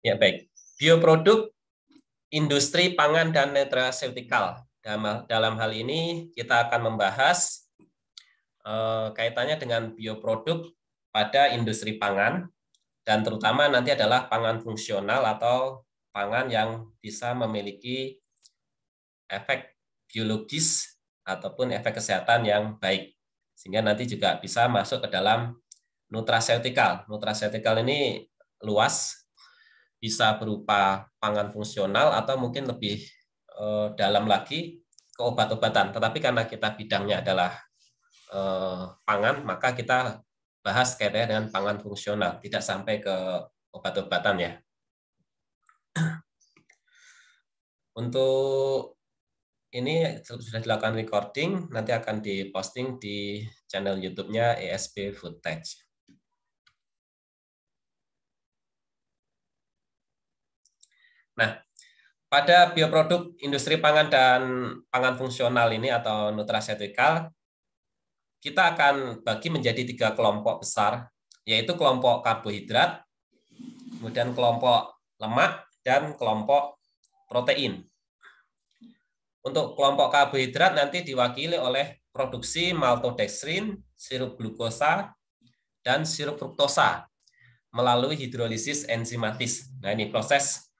Ya, baik. Bioproduk, industri pangan dan nutraceutikal. Dalam hal ini kita akan membahas kaitannya dengan bioproduk pada industri pangan, dan terutama nanti adalah pangan fungsional atau pangan yang bisa memiliki efek biologis ataupun efek kesehatan yang baik. Sehingga nanti juga bisa masuk ke dalam nutraceutikal. Nutraceutikal ini luas, bisa berupa pangan fungsional atau mungkin lebih dalam lagi ke obat-obatan. Tetapi karena kita bidangnya adalah pangan, maka kita bahas kaitannya dengan pangan fungsional, tidak sampai ke obat-obatan ya. Untuk ini sudah dilakukan recording, nanti akan diposting di channel YouTube-nya ESP Foodtech. Nah, pada bioproduk industri pangan dan pangan fungsional ini atau nutraceutikal, kita akan bagi menjadi 3 kelompok besar, yaitu kelompok karbohidrat, kemudian kelompok lemak, dan kelompok protein. Untuk kelompok karbohidrat nanti diwakili oleh produksi maltodextrin, sirup glukosa, dan sirup fruktosa melalui hidrolisis enzimatis. Nah, ini proses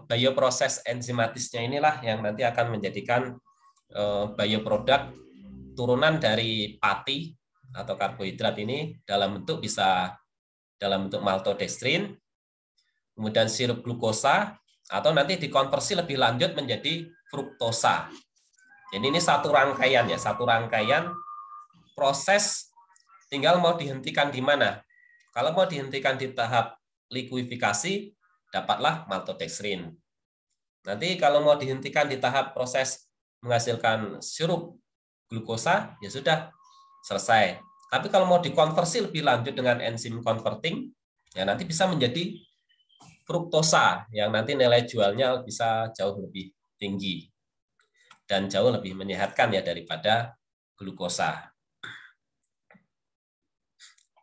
bioproses enzimatisnya inilah yang nanti akan menjadikan bioproduk turunan dari pati atau karbohidrat ini dalam bentuk bisa dalam bentuk maltodextrin, kemudian sirup glukosa, atau nanti dikonversi lebih lanjut menjadi fruktosa. Jadi ini satu rangkaian ya, satu rangkaian proses, tinggal mau dihentikan di mana. Kalau mau dihentikan di tahap likuifikasi, dapatlah maltodextrin. Nanti kalau mau dihentikan di tahap proses menghasilkan sirup glukosa, ya sudah selesai. Tapi kalau mau dikonversi lebih lanjut dengan enzim converting, ya nanti bisa menjadi fruktosa yang nanti nilai jualnya bisa jauh lebih tinggi dan jauh lebih menyehatkan ya daripada glukosa.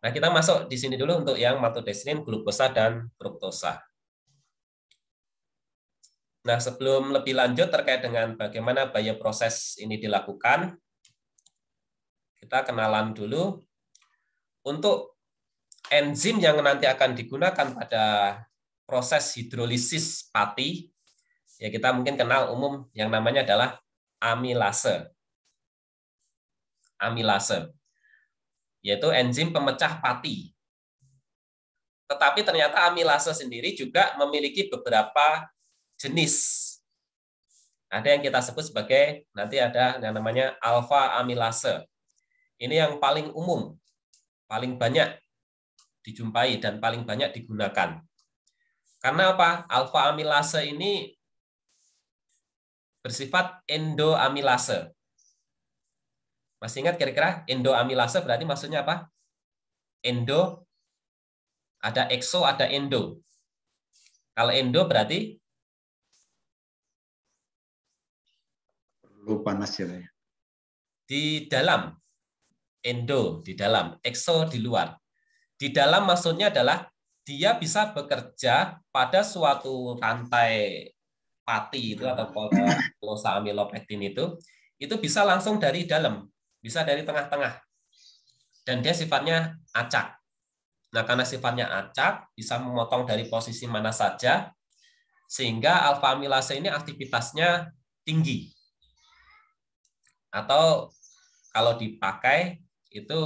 Nah, kita masuk di sini dulu untuk yang maltodextrin, glukosa, dan fruktosa. Nah, sebelum lebih lanjut terkait dengan bagaimana bioproses ini dilakukan, kita kenalan dulu. Untuk enzim yang nanti akan digunakan pada proses hidrolisis pati, ya kita mungkin kenal umum yang namanya adalah amilase. Amilase, yaitu enzim pemecah pati. Tetapi ternyata amilase sendiri juga memiliki beberapa jenis. Ada yang kita sebut sebagai, nanti ada yang namanya alfa amilase. Ini yang paling umum, paling banyak dijumpai dan paling banyak digunakan. Karena apa? Alfa amilase ini bersifat endoamilase. Masih ingat kira-kira endoamilase berarti maksudnya apa? Endo, ada exo, ada endo. Kalau endo berarti panas ya. di dalam. Endo di dalam, exo di luar. Di dalam maksudnya adalah dia bisa bekerja pada suatu rantai pati itu atau glukosa amilopektin itu bisa langsung dari dalam, bisa dari tengah-tengah. Dan dia sifatnya acak. Nah, karena sifatnya acak, bisa memotong dari posisi mana saja, sehingga alfa amilase ini aktivitasnya tinggi. Atau kalau dipakai, itu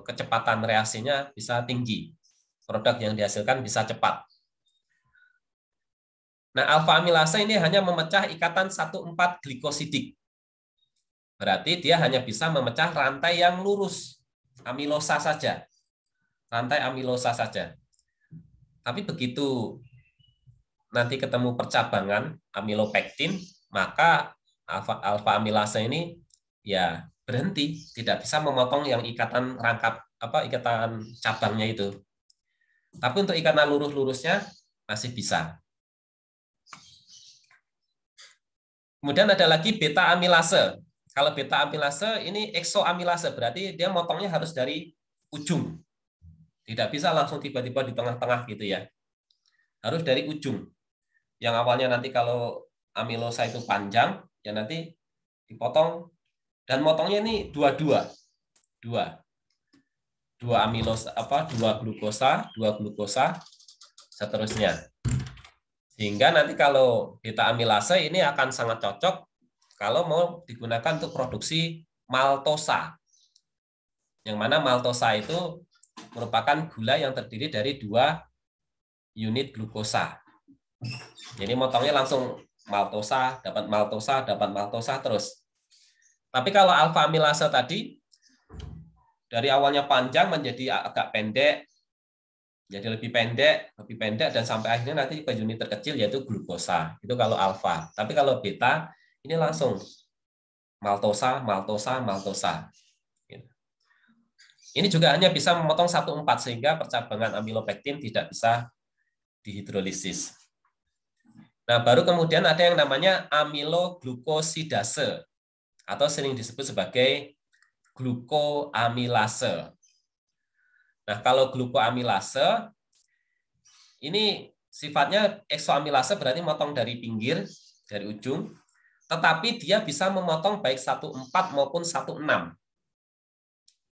kecepatan reaksinya bisa tinggi. Produk yang dihasilkan bisa cepat. Nah, alfa amilase ini hanya memecah ikatan 1,4 glikosidik. Berarti dia hanya bisa memecah rantai yang lurus, amilosa saja. Rantai amilosa saja. Tapi begitu nanti ketemu percabangan amilopektin, maka alfa amilase ini ya berhenti, tidak bisa memotong yang ikatan rangkap ikatan cabangnya itu. Tapi untuk ikatan lurus-lurusnya masih bisa. Kemudian ada lagi beta amilase. Kalau beta amilase ini eksoamilase, berarti dia motongnya harus dari ujung. Tidak bisa langsung tiba-tiba di tengah-tengah gitu ya. harus dari ujung. Yang awalnya nanti kalau amilosa itu panjang, ya nanti dipotong, dan motongnya ini dua amilosa, dua glukosa, seterusnya. Sehingga nanti kalau beta amilase ini akan sangat cocok kalau mau digunakan untuk produksi maltosa. Yang mana maltosa itu merupakan gula yang terdiri dari 2 unit glukosa. Jadi motongnya langsung maltosa, dapat maltosa, dapat maltosa terus. Tapi kalau alfa amilase tadi dari awalnya panjang menjadi agak pendek, jadi lebih pendek, dan sampai akhirnya nanti ke unit terkecil yaitu glukosa. Itu kalau alfa. Tapi kalau beta ini langsung maltosa, maltosa, maltosa. Ini juga hanya bisa memotong 1,4 sehingga percabangan amilopektin tidak bisa dihidrolisis. Nah, baru kemudian ada yang namanya amiloglukosidase atau sering disebut sebagai glukoamilase. Nah, kalau glukoamilase ini sifatnya eksoamilase, berarti motong dari pinggir, dari ujung, tetapi dia bisa memotong baik 1,4 maupun 1,6.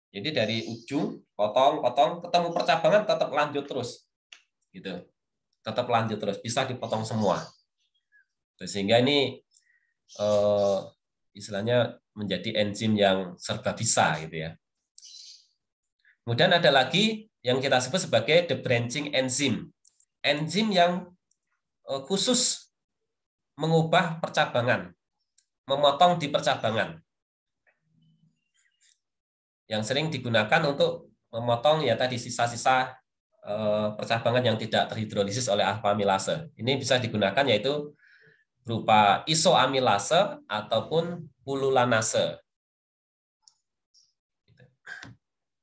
Jadi dari ujung potong, ketemu percabangan tetap lanjut terus, gitu. Tetap lanjut terus, bisa dipotong semua. Sehingga ini istilahnya menjadi enzim yang serba bisa, gitu ya. Kemudian ada lagi yang kita sebut sebagai the branching enzim, enzim yang khusus mengubah percabangan, memotong di percabangan, yang sering digunakan untuk memotong ya tadi sisa-sisa percabangan yang tidak terhidrolisis oleh alfa amilase. Ini bisa digunakan yaitu berupa isoamilase ataupun pululanase.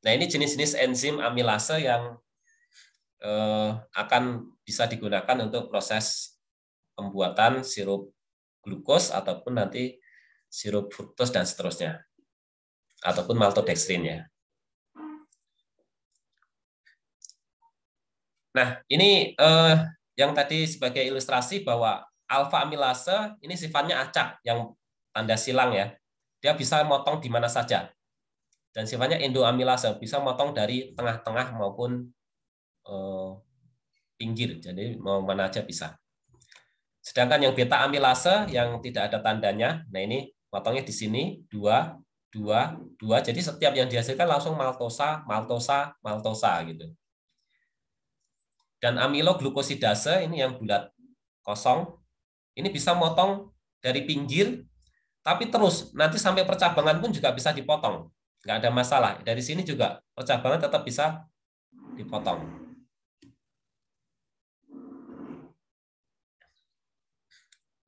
Nah, ini jenis-jenis enzim amilase yang akan bisa digunakan untuk proses pembuatan sirup glukos ataupun nanti sirup fruktos dan seterusnya, ataupun maltodextrin ya. Nah, ini yang tadi sebagai ilustrasi bahwa alfa amilase ini sifatnya acak, yang tanda silang ya. Dia bisa motong di mana saja. Dan sifatnya endoamilase, bisa motong dari tengah-tengah maupun pinggir. Jadi mau mana aja bisa. Sedangkan yang beta amilase yang tidak ada tandanya, nah ini motongnya di sini 2, 2, 2. Jadi setiap yang dihasilkan langsung maltosa, maltosa, maltosa gitu. Dan amiloglukosidase ini yang bulat kosong, ini bisa motong dari pinggir, tapi terus nanti sampai percabangan pun juga bisa dipotong, nggak ada masalah. Dari sini juga percabangan tetap bisa dipotong.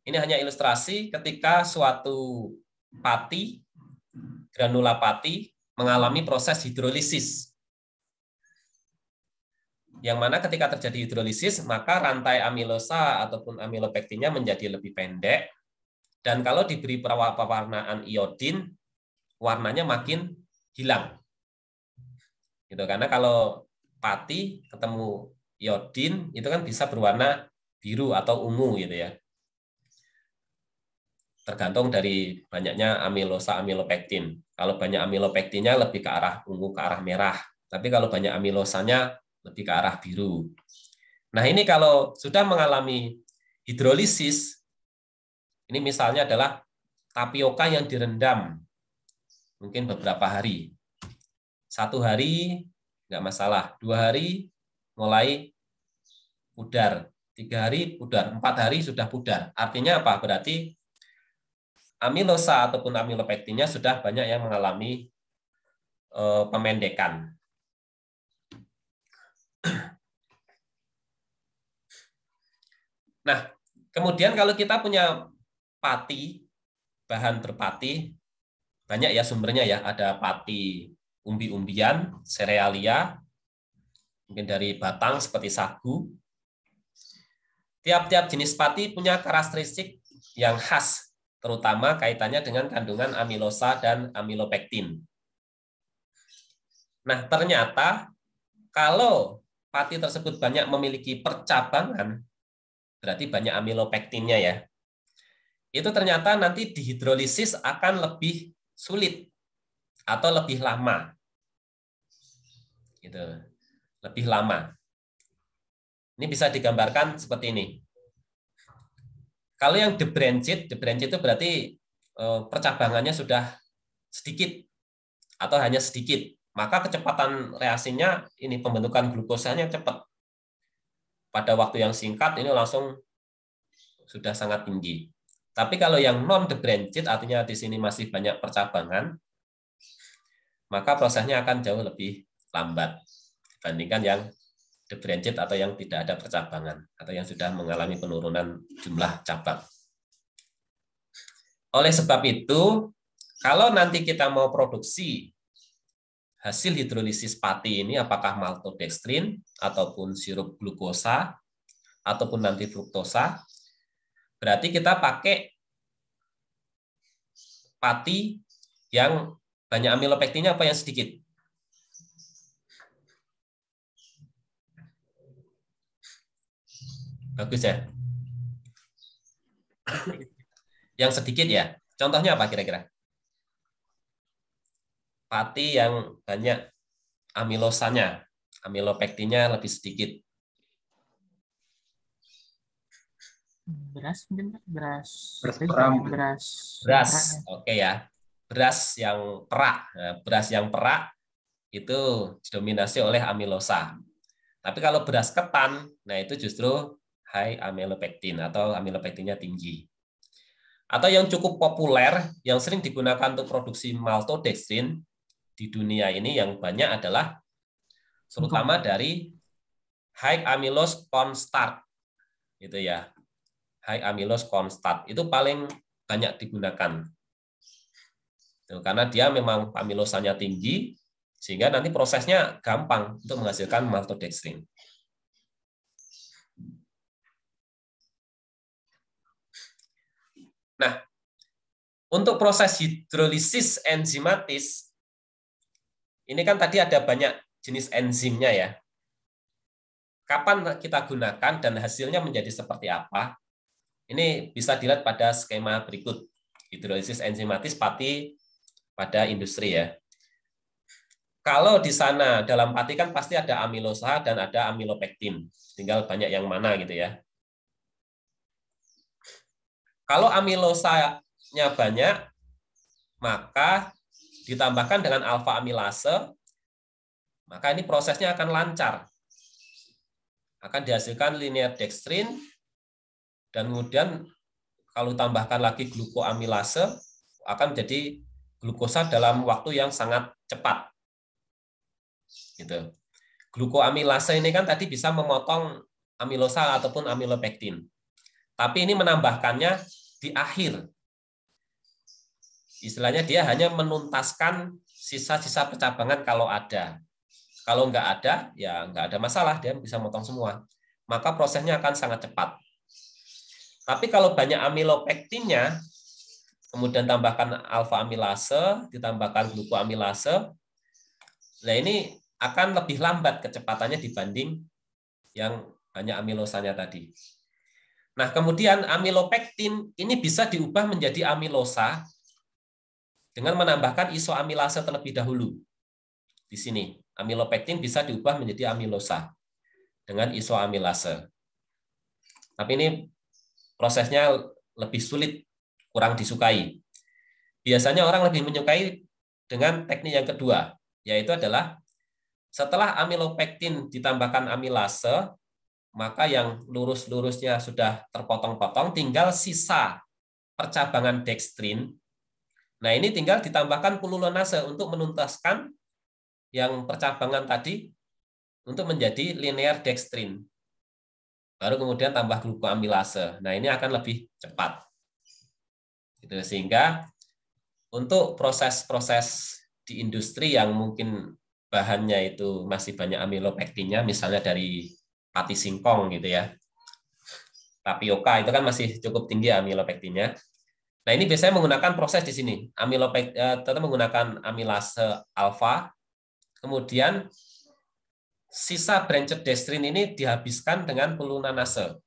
Ini hanya ilustrasi ketika suatu pati, granula pati, mengalami proses hidrolisis. Yang mana ketika terjadi hidrolisis, maka rantai amilosa ataupun amilopektinnya menjadi lebih pendek. Dan kalau diberi pewarnaan iodin, warnanya makin hilang. Gitu, karena kalau pati ketemu iodin, itu kan bisa berwarna biru atau ungu gitu ya. Tergantung dari banyaknya amilosa amilopektin. Kalau banyak amilopektinnya lebih ke arah ungu, ke arah merah. Tapi kalau banyak amilosanya lebih ke arah biru. Nah, ini kalau sudah mengalami hidrolisis, ini misalnya adalah tapioka yang direndam mungkin beberapa hari. 1 hari nggak masalah, 2 hari mulai pudar, 3 hari pudar, 4 hari sudah pudar. Artinya apa? Berarti amilosa ataupun amilopektinnya sudah banyak yang mengalami pemendekan. Nah, kemudian kalau kita punya pati, bahan berpati, banyak ya sumbernya ya, ada pati umbi-umbian, serealia, mungkin dari batang seperti sagu. Tiap-tiap jenis pati punya karakteristik yang khas, terutama kaitannya dengan kandungan amilosa dan amilopektin. Nah, ternyata kalau pati tersebut banyak memiliki percabangan, berarti banyak amilopektinnya ya. Itu ternyata nanti dihidrolisis akan lebih sulit atau lebih lama. Gitu. Lebih lama. Ini bisa digambarkan seperti ini. Kalau yang debranched itu berarti percabangannya sudah sedikit atau hanya sedikit, maka kecepatan reaksinya ini pembentukan glukosanya cepat. Pada waktu yang singkat ini langsung sudah sangat tinggi. Tapi kalau yang non debranched artinya di sini masih banyak percabangan, maka prosesnya akan jauh lebih lambat dibandingkan yang debranched atau yang tidak ada percabangan atau yang sudah mengalami penurunan jumlah cabang. Oleh sebab itu, kalau nanti kita mau produksi hasil hidrolisis pati ini, apakah maltodextrin ataupun sirup glukosa ataupun nanti fruktosa, berarti kita pakai pati yang banyak amilopektinnya apa yang sedikit? Bagus ya? Yang sedikit ya? Contohnya apa kira-kira? Pati yang banyak amilosanya, amilopektinnya lebih sedikit. Beras mungkin beras. Beras, oke ya. Beras yang perak. Nah, beras yang perak itu didominasi oleh amilosa. Tapi kalau beras ketan, nah itu justru high amilopektin atau amilopektinnya tinggi. Atau yang cukup populer, yang sering digunakan untuk produksi maltodextrin di dunia ini yang banyak adalah terutama dari high amylose corn starch. Gitu ya. High amylose corn starch itu paling banyak digunakan. Karena dia memang amilosanya tinggi, sehingga nanti prosesnya gampang untuk menghasilkan maltodextrin. Nah, untuk proses hidrolisis enzimatis, ini kan tadi ada banyak jenis enzimnya ya. Kapan kita gunakan dan hasilnya menjadi seperti apa? Ini bisa dilihat pada skema berikut. Hidrolisis enzimatis pati pada industri ya. Kalau di sana dalam pati kan pasti ada amilosa dan ada amilopektin. Tinggal banyak yang mana gitu ya. Kalau amilosanya banyak, maka ditambahkan dengan alfa amilase, maka ini prosesnya akan lancar. Akan dihasilkan linear dextrin, dan kemudian kalau tambahkan lagi glukoamilase, akan menjadi glukosa dalam waktu yang sangat cepat. Gitu. Glukoamilase ini kan tadi bisa memotong amilosa ataupun amilopektin. Tapi ini menambahkannya di akhir. Istilahnya dia hanya menuntaskan sisa-sisa percabangan kalau ada. Kalau nggak ada, ya nggak ada masalah, dia bisa motong semua. Maka prosesnya akan sangat cepat. Tapi kalau banyak amilopektinnya, kemudian tambahkan alfa amilase, ditambahkan glukoamilase, nah ini akan lebih lambat kecepatannya dibanding yang banyak amilosanya tadi. Nah, kemudian amilopektin ini bisa diubah menjadi amilosa dengan menambahkan isoamilase terlebih dahulu. Di sini, amilopektin bisa diubah menjadi amilosa dengan isoamilase. Tapi ini prosesnya lebih sulit, kurang disukai. Biasanya orang lebih menyukai dengan teknik yang kedua, yaitu adalah setelah amilopektin ditambahkan amilase, maka yang lurus-lurusnya sudah terpotong-potong, tinggal sisa percabangan dextrin. Nah, ini tinggal ditambahkan pululonase untuk menuntaskan yang percabangan tadi untuk menjadi linear dextrin. Baru kemudian tambah glukoamilase. Nah, ini akan lebih cepat. Gitu, sehingga untuk proses-proses di industri yang mungkin bahannya itu masih banyak amilopektinnya, misalnya dari pati singkong gitu ya, tapioka itu kan masih cukup tinggi amilopektinnya. Nah, ini biasanya menggunakan proses di sini, tetap menggunakan amilase alfa, kemudian sisa branched dextrin ini dihabiskan dengan pulunanase.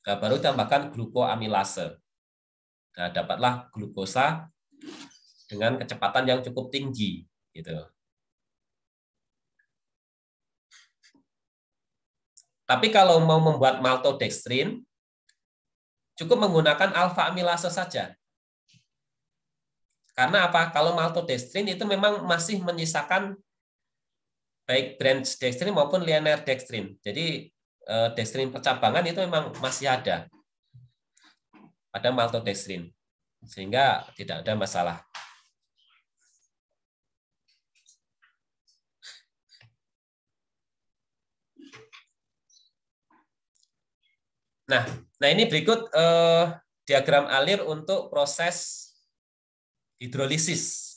Nah, baru tambahkan glukoamilase. Nah, dapatlah glukosa dengan kecepatan yang cukup tinggi, gitu. Tapi kalau mau membuat maltodextrin, cukup menggunakan alfa amilase saja. Karena apa? Kalau maltodextrin itu memang masih menyisakan baik branch dextrin maupun linear dextrin. Jadi dextrin percabangan itu memang masih ada pada maltodextrin, sehingga tidak ada masalah. Nah ini berikut diagram alir untuk proses hidrolisis.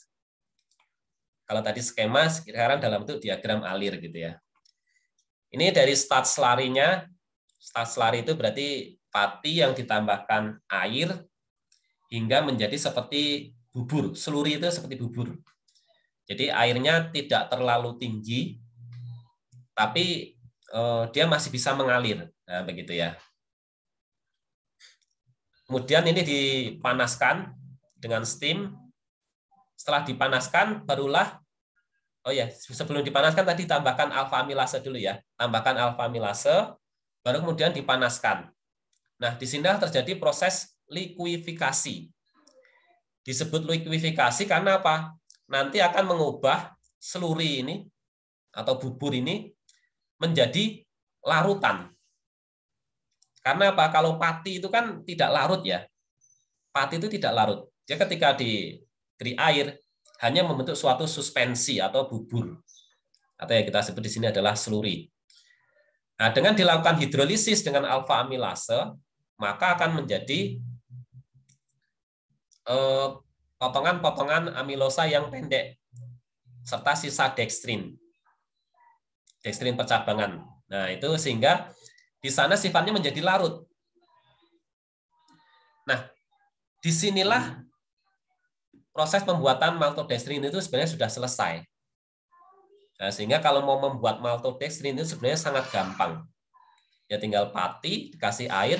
Kalau tadi skema, sekarang dalam bentuk diagram alir gitu ya. Ini dari stat slurry-nya. Stat slurry itu berarti pati yang ditambahkan air hingga menjadi seperti bubur. Slurry itu seperti bubur. Jadi airnya tidak terlalu tinggi, tapi dia masih bisa mengalir. Nah, begitu ya. Kemudian ini dipanaskan dengan steam. Setelah dipanaskan, barulah sebelum dipanaskan tadi tambahkan alfa amilase dulu ya. Tambahkan alfa amilase, baru kemudian dipanaskan. Nah, di sini terjadi proses likuifikasi. Disebut likuifikasi karena apa? Nanti akan mengubah slurry ini atau bubur ini menjadi larutan. Karena apa? Kalau pati itu kan tidak larut ya. Pati itu tidak larut. Dia ketika diberi air hanya membentuk suatu suspensi atau bubur, atau yang kita sebut di sini adalah slurry. Nah, dengan dilakukan hidrolisis dengan alfa amilase, maka akan menjadi potongan-potongan amilosa yang pendek serta sisa dextrin percabangan. Nah, itu sehingga di sana sifatnya menjadi larut. Nah, disinilah proses pembuatan maltodextrin itu sebenarnya sudah selesai. Nah, sehingga kalau mau membuat maltodextrin itu sebenarnya sangat gampang. Ya tinggal pati, dikasih air,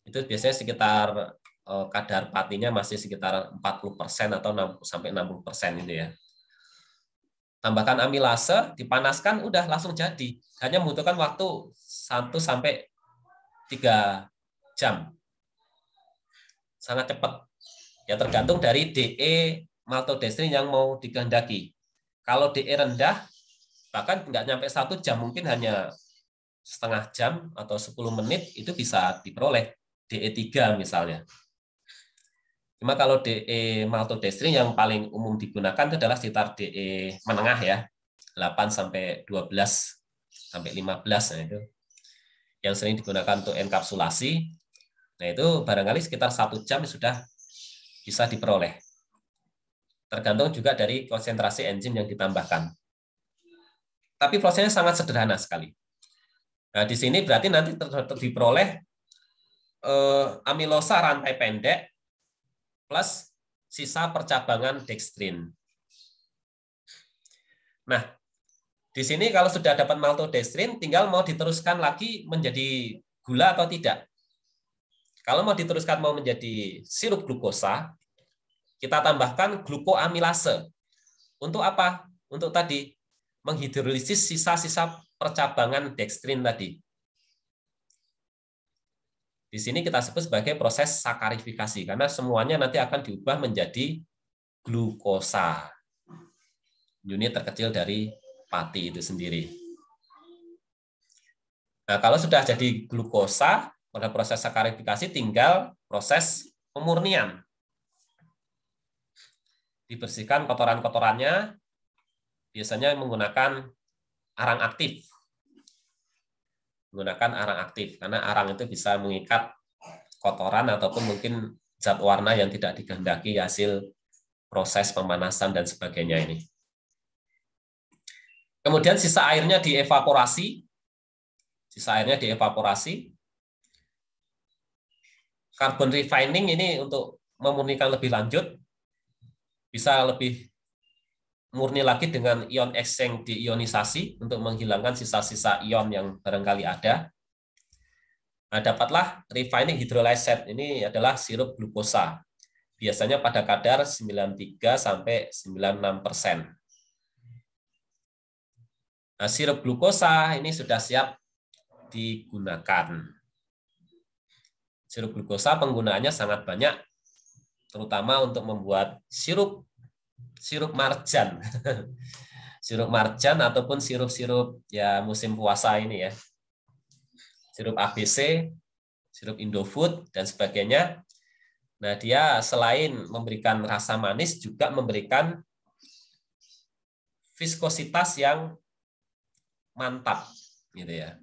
itu biasanya sekitar kadar patinya masih sekitar 40% atau 60% itu ya. Tambahkan amilase, dipanaskan, udah langsung jadi. Hanya membutuhkan waktu 1-3 jam. Sangat cepat. Ya tergantung dari DE maltodextrin yang mau dikehendaki. Kalau DE rendah, bahkan nggak nyampe 1 jam, mungkin hanya setengah jam atau 10 menit itu bisa diperoleh DE3 misalnya. Cuma kalau DE maltodextrin yang paling umum digunakan itu adalah sekitar DE menengah ya, 8-12 sampai 15, nah itu yang sering digunakan untuk enkapsulasi. Nah itu barangkali sekitar 1 jam sudah bisa diperoleh. Tergantung juga dari konsentrasi enzim yang ditambahkan. Tapi prosesnya sangat sederhana sekali. Nah di sini berarti nanti diperoleh amilosa rantai pendek plus sisa percabangan dextrin. Nah, di sini kalau sudah dapat maltodextrin, tinggal mau diteruskan lagi menjadi gula atau tidak. Kalau mau diteruskan mau menjadi sirup glukosa, kita tambahkan glukoamilase. Untuk apa? Untuk tadi menghidrolisis sisa-sisa percabangan dextrin tadi. Di sini kita sebut sebagai proses sakarifikasi, karena semuanya nanti akan diubah menjadi glukosa. Unit terkecil dari pati itu sendiri. Nah, kalau sudah jadi glukosa, pada proses sakarifikasi tinggal proses pemurnian. Dibersihkan kotoran-kotorannya, biasanya menggunakan arang aktif. Karena arang itu bisa mengikat kotoran ataupun mungkin zat warna yang tidak dikehendaki hasil proses pemanasan dan sebagainya ini. Kemudian sisa airnya dievaporasi. Carbon refining ini untuk memurnikan lebih lanjut, bisa lebih murni lagi dengan ion exchange diionisasi untuk menghilangkan sisa-sisa ion yang barangkali ada. Nah, dapatlah refining hydrolysate. Ini adalah sirup glukosa. Biasanya pada kadar 93 sampai 96%. Nah, sirup glukosa ini sudah siap digunakan. Sirup glukosa penggunaannya sangat banyak, terutama untuk membuat sirup marjan. Sirup marjan ataupun sirup-sirup ya musim puasa ini ya. Sirup ABC, sirup Indofood, dan sebagainya. Nah, dia selain memberikan rasa manis, juga memberikan viskositas yang mantap, gitu ya.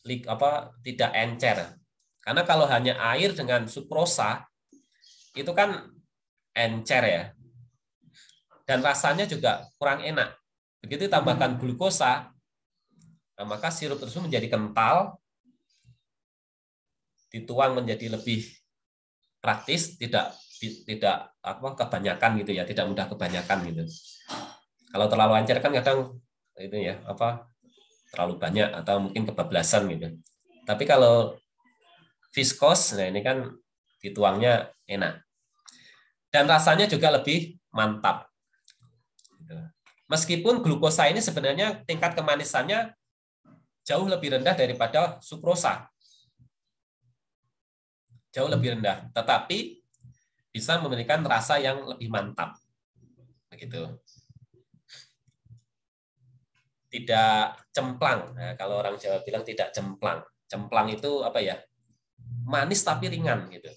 Tidak encer. Karena kalau hanya air dengan sukrosa, itu kan encer ya. Dan rasanya juga kurang enak. Begitu tambahkan glukosa, nah maka sirup tersebut menjadi kental, dituang menjadi lebih praktis, tidak kebanyakan gitu ya, tidak mudah kebanyakan gitu. Kalau terlalu encer kan kadang itu ya terlalu banyak atau mungkin kebablasan gitu. Tapi kalau viskos, nah ini kan dituangnya enak. Dan rasanya juga lebih mantap. Meskipun glukosa ini sebenarnya tingkat kemanisannya jauh lebih rendah daripada sukrosa. Jauh lebih rendah, tetapi bisa memberikan rasa yang lebih mantap. Begitu. Tidak cemplang. Nah, kalau orang Jawa bilang tidak cemplang. Cemplang itu apa ya? Manis tapi ringan gitu.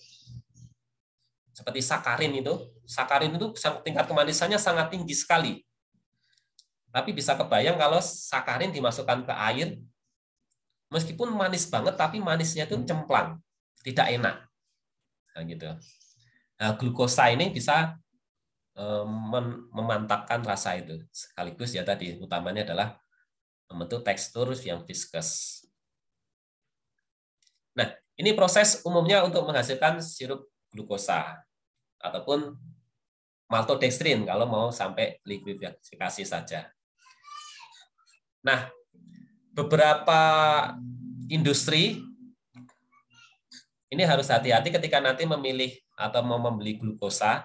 Seperti sakarin itu. Sakarin itu tingkat kemanisannya sangat tinggi sekali. Tapi bisa kebayang kalau sakarin dimasukkan ke air, meskipun manis banget, tapi manisnya itu cemplang, tidak enak. Nah, gitu. Nah, glukosa ini bisa memantapkan rasa itu. Sekaligus ya tadi, utamanya adalah membentuk tekstur yang viscous. Nah, ini proses umumnya untuk menghasilkan sirup glukosa ataupun maltodextrin kalau mau sampai likuidifikasi saja. Nah, beberapa industri ini harus hati-hati ketika nanti memilih atau mau membeli glukosa,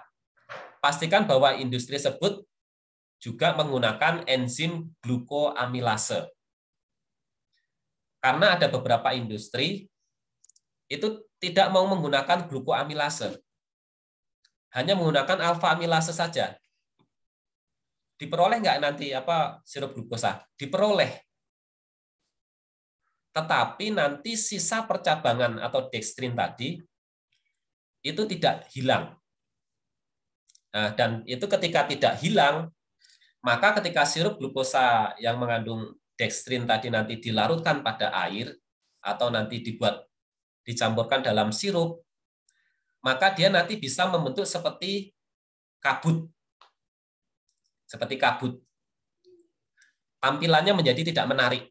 pastikan bahwa industri tersebut juga menggunakan enzim glukoamilase. Karena ada beberapa industri itu tidak mau menggunakan glukoamilase. Hanya menggunakan alfa amilase saja. Diperoleh nggak nanti sirup glukosa? Diperoleh. Tetapi nanti sisa percabangan atau dextrin tadi itu tidak hilang. Nah, dan itu ketika tidak hilang, maka ketika sirup glukosa yang mengandung dextrin tadi nanti dilarutkan pada air atau nanti dicampurkan dalam sirup, maka dia nanti bisa membentuk seperti kabut. Seperti kabut. Tampilannya menjadi tidak menarik.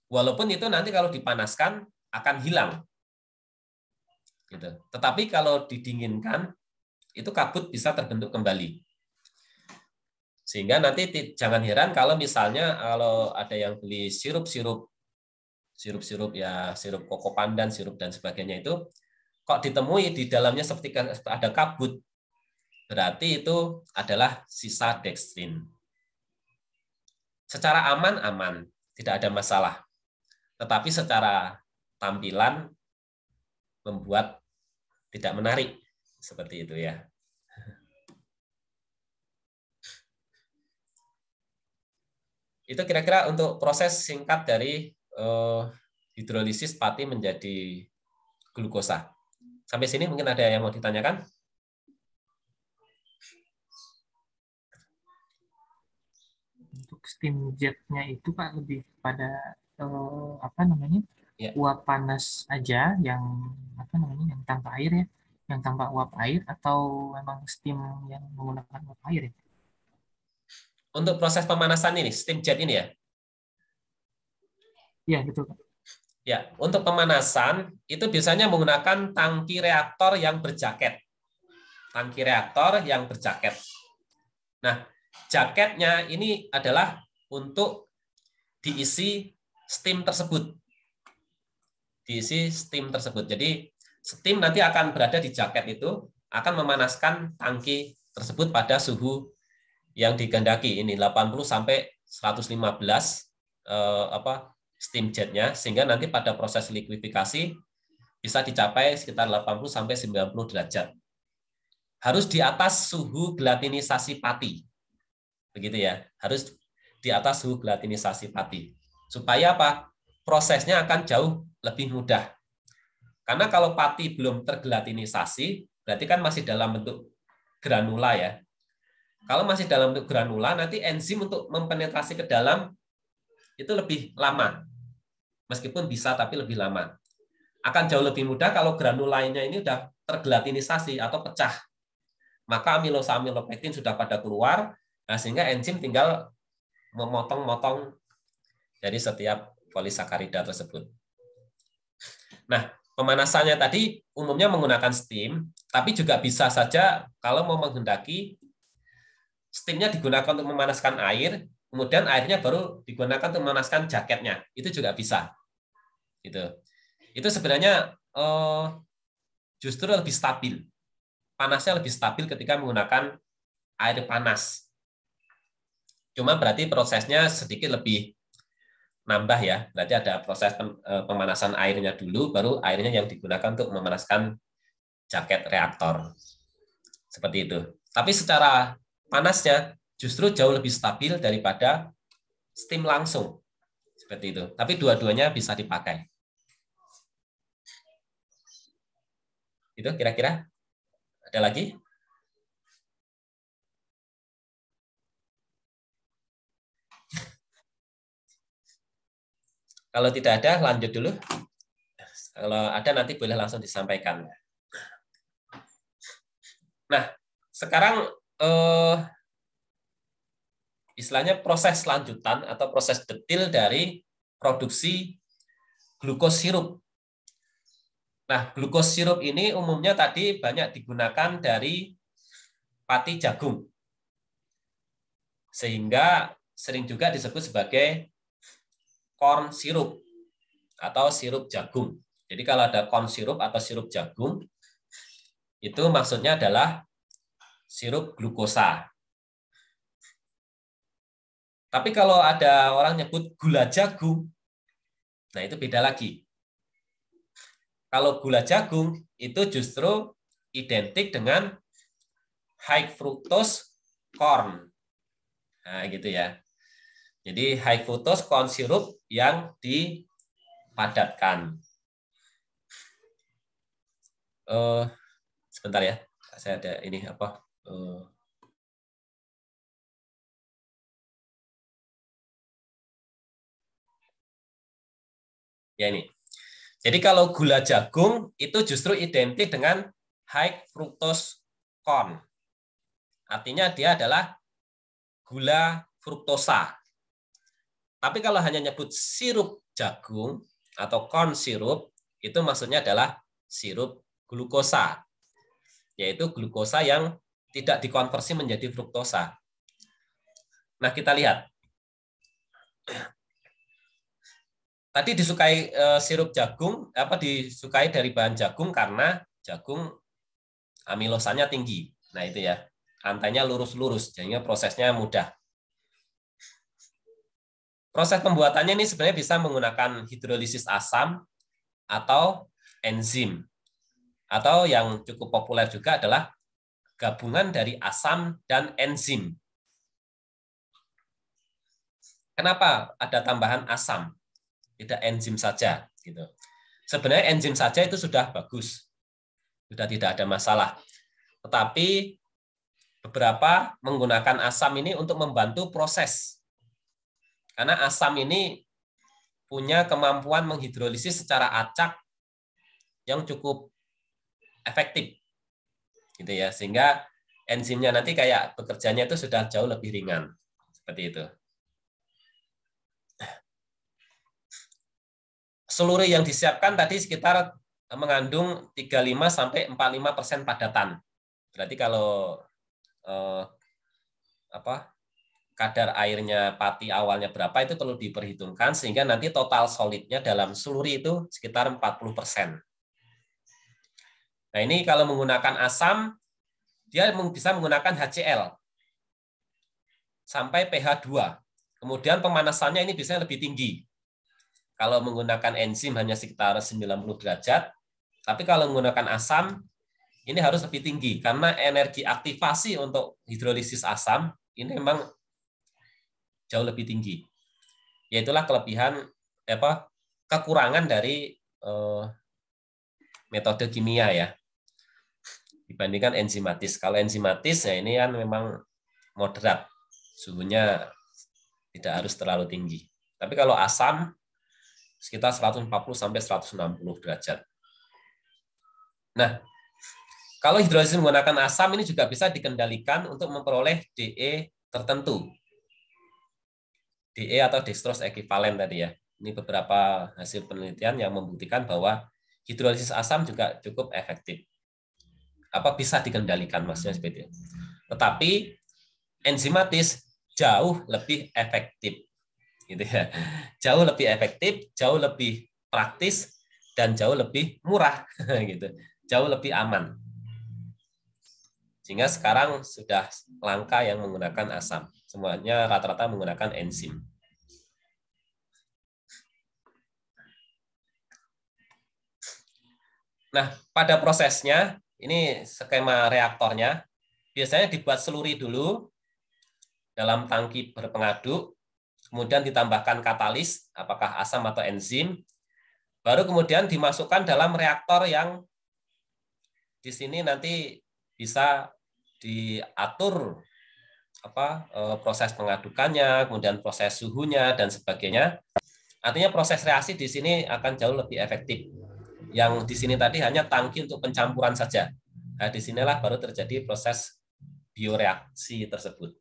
Walaupun itu nanti kalau dipanaskan akan hilang. Gitu. Tetapi kalau didinginkan, itu kabut bisa terbentuk kembali. Sehingga nanti jangan heran kalau misalnya kalau ada yang beli sirup ya, sirup koko pandan, sirup dan sebagainya itu, kok ditemui di dalamnya seperti ada kabut, berarti itu adalah sisa dextrin. Secara aman, tidak ada masalah. Tetapi secara tampilan membuat tidak menarik. Seperti itu ya. Itu kira-kira untuk proses singkat dari hidrolisis pati menjadi glukosa. Sampai sini mungkin ada yang mau ditanyakan? Untuk steam jet-nya itu Pak lebih pada Ya. uap panas aja yang yang tanpa air ya, yang tanpa uap air, atau memang steam yang menggunakan uap air ya? Untuk proses pemanasan ini, steam jet ini ya? Iya betul Pak. Ya, untuk pemanasan itu biasanya menggunakan tangki reaktor yang berjaket. Tangki reaktor yang berjaket. Nah, jaketnya ini adalah untuk diisi steam tersebut. diisi steam tersebut. Jadi steam nanti akan berada di jaket itu, akan memanaskan tangki tersebut pada suhu yang dikehendaki. Ini 80 sampai 115 steam jetnya, sehingga nanti pada proses likuidifikasi bisa dicapai sekitar 80 sampai 90 derajat. Harus di atas suhu gelatinisasi pati. Begitu ya. Harus di atas suhu gelatinisasi pati. Supaya apa? Prosesnya akan jauh lebih mudah. Karena kalau pati belum tergelatinisasi, berarti kan masih dalam bentuk granula ya. Kalau masih dalam bentuk granula, nanti enzim untuk mempenetrasi ke dalam itu lebih lama. Meskipun bisa, tapi lebih lama. Akan jauh lebih mudah kalau granulanya ini sudah tergelatinisasi atau pecah. Maka amilosa amilopektin sudah pada keluar, nah sehingga enzim tinggal memotong-motong dari setiap polisakarida tersebut. Nah, pemanasannya tadi umumnya menggunakan steam, tapi juga bisa saja kalau mau menghendaki steamnya digunakan untuk memanaskan air, kemudian airnya baru digunakan untuk memanaskan jaketnya. Itu juga bisa. Itu sebenarnya justru lebih stabil. Panasnya lebih stabil ketika menggunakan air panas. Cuma berarti prosesnya sedikit lebih nambah ya. Berarti ada proses pemanasan airnya dulu, baru airnya yang digunakan untuk memanaskan jaket reaktor. Seperti itu. Tapi secara panasnya justru jauh lebih stabil daripada steam langsung. Seperti itu. Tapi dua-duanya bisa dipakai. Itu kira-kira. Ada lagi? Kalau tidak ada, lanjut dulu. Kalau ada nanti boleh langsung disampaikan. Nah, sekarang istilahnya proses lanjutan atau proses detil dari produksi glukos sirup. Nah, glukos sirup ini umumnya tadi banyak digunakan dari pati jagung. Sehingga sering juga disebut sebagai corn sirup atau sirup jagung. Jadi kalau ada corn sirup atau sirup jagung, itu maksudnya adalah sirup glukosa. Tapi kalau ada orang nyebut gula jagung, nah itu beda lagi. Kalau gula jagung itu justru identik dengan high fructose corn. Nah, gitu ya. Jadi high fructose corn syrup yang dipadatkan. Sebentar ya, saya ada ini apa? Ya ini. Jadi kalau gula jagung itu justru identik dengan high fructose corn. Artinya dia adalah gula fruktosa. Tapi kalau hanya nyebut sirup jagung atau corn sirup, itu maksudnya adalah sirup glukosa, yaitu glukosa yang tidak dikonversi menjadi fruktosa. Nah, kita lihat. Tadi disukai sirup jagung, disukai dari bahan jagung karena jagung amilosanya tinggi. Nah, itu ya. Antainya lurus-lurus, sehingga prosesnya mudah. Proses pembuatannya ini sebenarnya bisa menggunakan hidrolisis asam atau enzim. Atau yang cukup populer juga adalah gabungan dari asam dan enzim. Kenapa ada tambahan asam? Tidak enzim saja. Gitu. Sebenarnya enzim saja itu sudah bagus. Sudah tidak ada masalah. Tetapi beberapa menggunakan asam ini untuk membantu proses. Karena asam ini punya kemampuan menghidrolisis secara acak yang cukup efektif. Gitu ya, sehingga enzimnya nanti kayak bekerjanya itu sudah jauh lebih ringan. Seperti itu. Seluruh yang disiapkan tadi sekitar mengandung 35 sampai 45% padatan. Berarti kalau kadar airnya pati awalnya berapa itu perlu diperhitungkan sehingga nanti total solidnya dalam sluri itu sekitar 40%. Nah, ini kalau menggunakan asam dia bisa menggunakan HCl sampai pH 2. Kemudian pemanasannya ini bisa lebih tinggi. Kalau menggunakan enzim hanya sekitar 90 derajat, tapi kalau menggunakan asam ini harus lebih tinggi karena energi aktivasi untuk hidrolisis asam ini memang jauh lebih tinggi. Yaitulah kekurangan dari metode kimia ya dibandingkan enzimatis. Kalau enzimatis ya ini kan memang moderat, suhunya tidak harus terlalu tinggi. Tapi kalau asam sekitar 140 sampai 160 derajat. Nah, kalau hidrolisis menggunakan asam ini juga bisa dikendalikan untuk memperoleh DE tertentu. DE atau dextrose ekivalen tadi ya. Ini beberapa hasil penelitian yang membuktikan bahwa hidrolisis asam juga cukup efektif. Bisa dikendalikan maksudnya seperti itu. Tetapi enzimatis jauh lebih efektif. Gitu ya. Jauh lebih efektif, jauh lebih praktis dan jauh lebih murah gitu. Jauh lebih aman. Sehingga sekarang sudah langka yang menggunakan asam. Semuanya rata-rata menggunakan enzim. Nah, pada prosesnya, ini skema reaktornya, biasanya dibuat seluri dulu dalam tangki berpengaduk, kemudian ditambahkan katalis, apakah asam atau enzim, baru kemudian dimasukkan dalam reaktor yang di sini nanti bisa diatur proses pengadukannya, kemudian proses suhunya dan sebagainya. Artinya proses reaksi di sini akan jauh lebih efektif. Yang di sini tadi hanya tangki untuk pencampuran saja. Nah, di sinilah baru terjadi proses bioreaksi tersebut.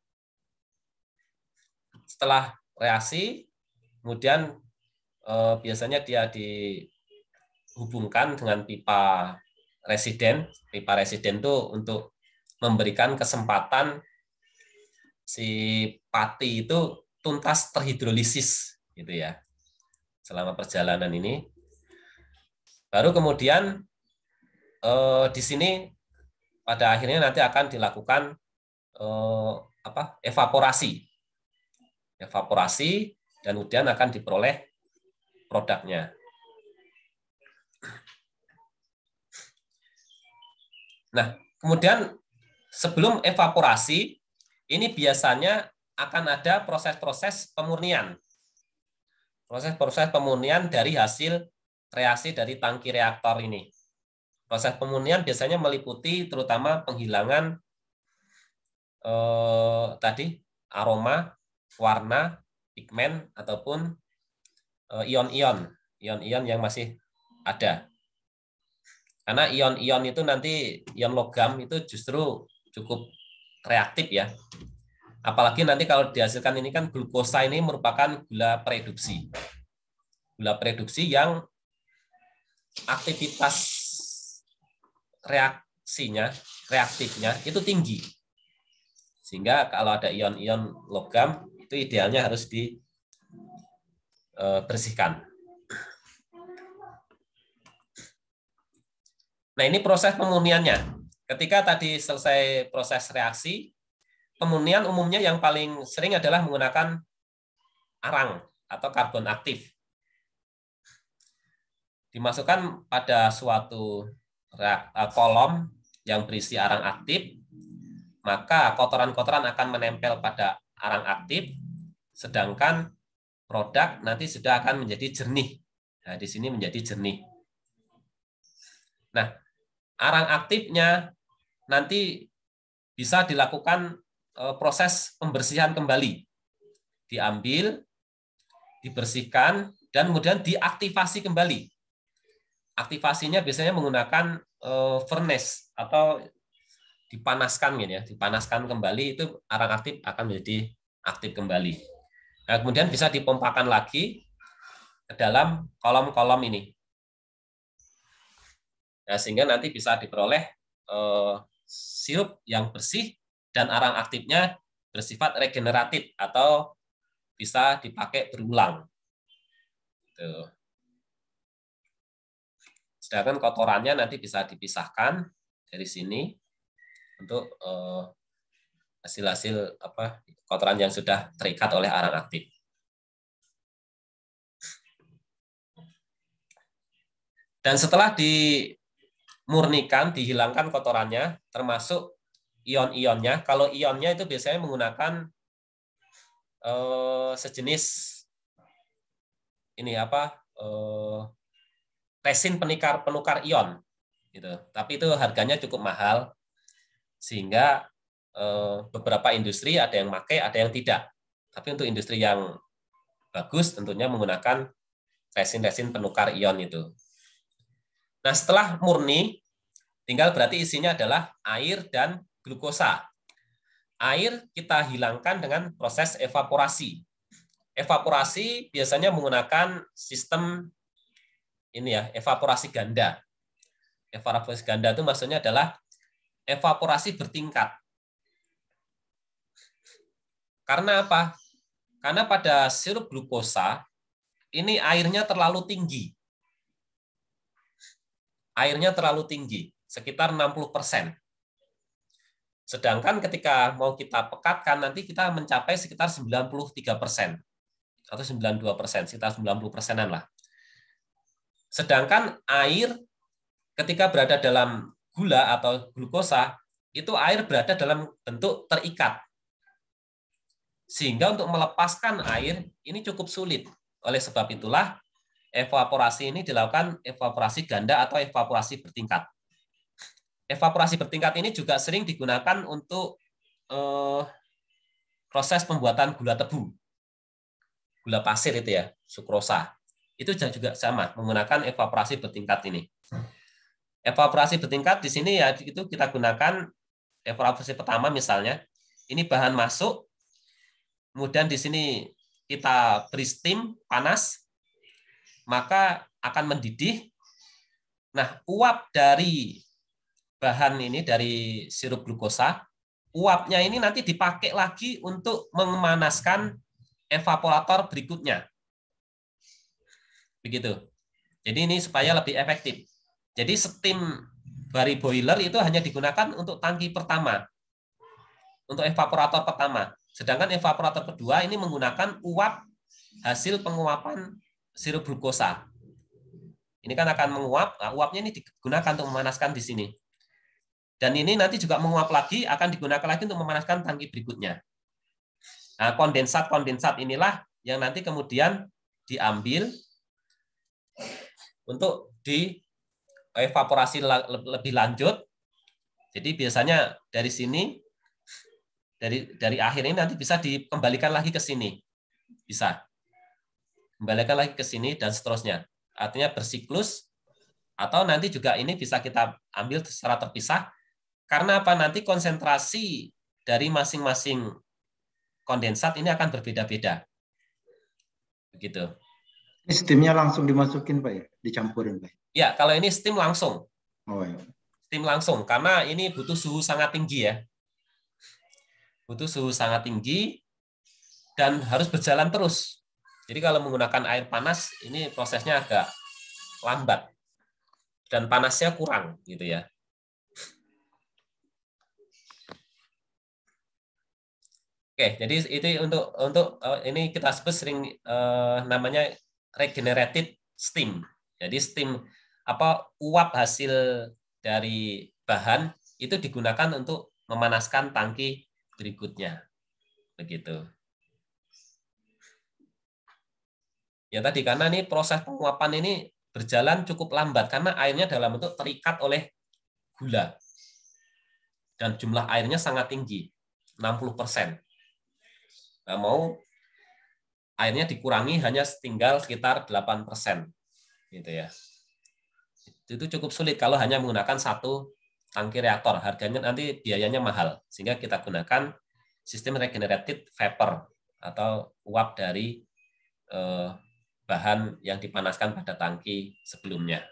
Setelah reaksi, kemudian biasanya dia dihubungkan dengan pipa residen. Pipa residen itu untuk memberikan kesempatan si pati itu tuntas terhidrolisis gitu ya selama perjalanan ini. Baru kemudian di sini pada akhirnya nanti akan dilakukan evaporasi dan kemudian akan diperoleh produknya. Nah, kemudian sebelum evaporasi ini biasanya akan ada proses-proses pemurnian. Proses-proses pemurnian dari hasil reaksi dari tangki reaktor ini. Proses pemurnian biasanya meliputi terutama penghilangan tadi aroma, warna, pigmen ataupun ion-ion yang masih ada. Karena ion-ion itu nanti ion logam itu justru cukup reaktif ya. Apalagi nanti kalau dihasilkan ini kan glukosa ini merupakan gula prereduksi. Gula prereduksi yang aktivitas reaktifnya itu tinggi. Sehingga kalau ada ion-ion logam itu idealnya harus dibersihkan. Nah, ini proses pemurniannya. Ketika tadi selesai proses reaksi, pemurnian umumnya yang paling sering adalah menggunakan arang atau karbon aktif. Dimasukkan pada suatu kolom yang berisi arang aktif, maka kotoran-kotoran akan menempel pada arang aktif, sedangkan produk nanti sudah akan menjadi jernih. Nah, di sini menjadi jernih. Nah, arang aktifnya nanti bisa dilakukan proses pembersihan kembali. Diambil, dibersihkan, dan kemudian diaktifasi kembali. Aktivasinya biasanya menggunakan furnace atau dipanaskan gitu ya, dipanaskan kembali itu arang aktif akan menjadi aktif kembali. Nah, kemudian bisa dipompakan lagi ke dalam kolom-kolom ini. Nah, sehingga nanti bisa diperoleh sirup yang bersih dan arang aktifnya bersifat regeneratif atau bisa dipakai berulang. Tuh. Sedangkan kotorannya nanti bisa dipisahkan dari sini untuk hasil-hasil kotoran yang sudah terikat oleh arang aktif. Dan setelah dimurnikan, dihilangkan kotorannya, termasuk ion-ionnya. Kalau ionnya itu biasanya menggunakan sejenis ini resin penukar ion, gitu. Tapi itu harganya cukup mahal, sehingga beberapa industri ada yang pakai, ada yang tidak. Tapi untuk industri yang bagus tentunya menggunakan resin-resin penukar ion itu. Nah, setelah murni, tinggal berarti isinya adalah air dan glukosa. Air kita hilangkan dengan proses evaporasi. Evaporasi biasanya menggunakan sistem ini ya, evaporasi ganda. Evaporasi ganda itu maksudnya adalah evaporasi bertingkat. Karena apa? Karena pada sirup glukosa ini airnya terlalu tinggi. Airnya terlalu tinggi, sekitar 60%. Sedangkan ketika mau kita pekatkan, nanti kita mencapai sekitar 93% atau 92%, sekitar 90%-an lah. Sedangkan air ketika berada dalam gula atau glukosa, itu air berada dalam bentuk terikat. Sehingga untuk melepaskan air ini cukup sulit. Oleh sebab itulah evaporasi ini dilakukan evaporasi ganda atau evaporasi bertingkat. Evaporasi bertingkat ini juga sering digunakan untuk proses pembuatan gula tebu. Gula pasir itu ya, sukrosa. Itu juga sama, menggunakan evaporasi bertingkat ini. Evaporasi bertingkat di sini ya itu kita gunakan evaporasi pertama misalnya. Ini bahan masuk, kemudian di sini kita beri steam panas, maka akan mendidih. Nah, uap dari bahan ini, dari sirup glukosa, uapnya ini nanti dipakai lagi untuk memanaskan evaporator berikutnya. Begitu. Jadi ini supaya lebih efektif. Jadi steam dari boiler itu hanya digunakan untuk tangki pertama, untuk evaporator pertama. Sedangkan evaporator kedua ini menggunakan uap hasil penguapan sirup glukosa. Ini kan akan menguap, nah, uapnya ini digunakan untuk memanaskan di sini. Dan ini nanti juga menguap lagi, akan digunakan lagi untuk memanaskan tangki berikutnya. Nah, kondensat inilah yang nanti kemudian diambil untuk dievaporasi lebih lanjut. Jadi biasanya dari sini, dari akhir ini nanti bisa dikembalikan lagi ke sini. Bisa. Kembalikan lagi ke sini dan seterusnya. Artinya bersiklus, atau nanti juga ini bisa kita ambil secara terpisah. Karena apa? Nanti konsentrasi dari masing-masing kondensat ini akan berbeda-beda. Begitu. Ini steamnya langsung dimasukin Pak ya? Dicampurin Pak? Ya, kalau ini steam langsung. Oh ya. Steam langsung, karena ini butuh suhu sangat tinggi ya. Butuh suhu sangat tinggi dan harus berjalan terus. Jadi kalau menggunakan air panas, ini prosesnya agak lambat dan panasnya kurang, gitu ya. Oke, jadi itu untuk ini kita sebut sering namanya regenerated steam. Jadi steam uap hasil dari bahan itu digunakan untuk memanaskan tangki berikutnya. Begitu. Ya tadi karena ini proses penguapan ini berjalan cukup lambat karena airnya dalam bentuk terikat oleh gula. Dan jumlah airnya sangat tinggi, 60%. Nah, mau airnya dikurangi hanya tinggal sekitar 8%. Gitu ya. Itu cukup sulit kalau hanya menggunakan satu tangki reaktor. Harganya nanti biayanya mahal. Sehingga kita gunakan sistem regenerated vapor atau uap dari bahan yang dipanaskan pada tangki sebelumnya.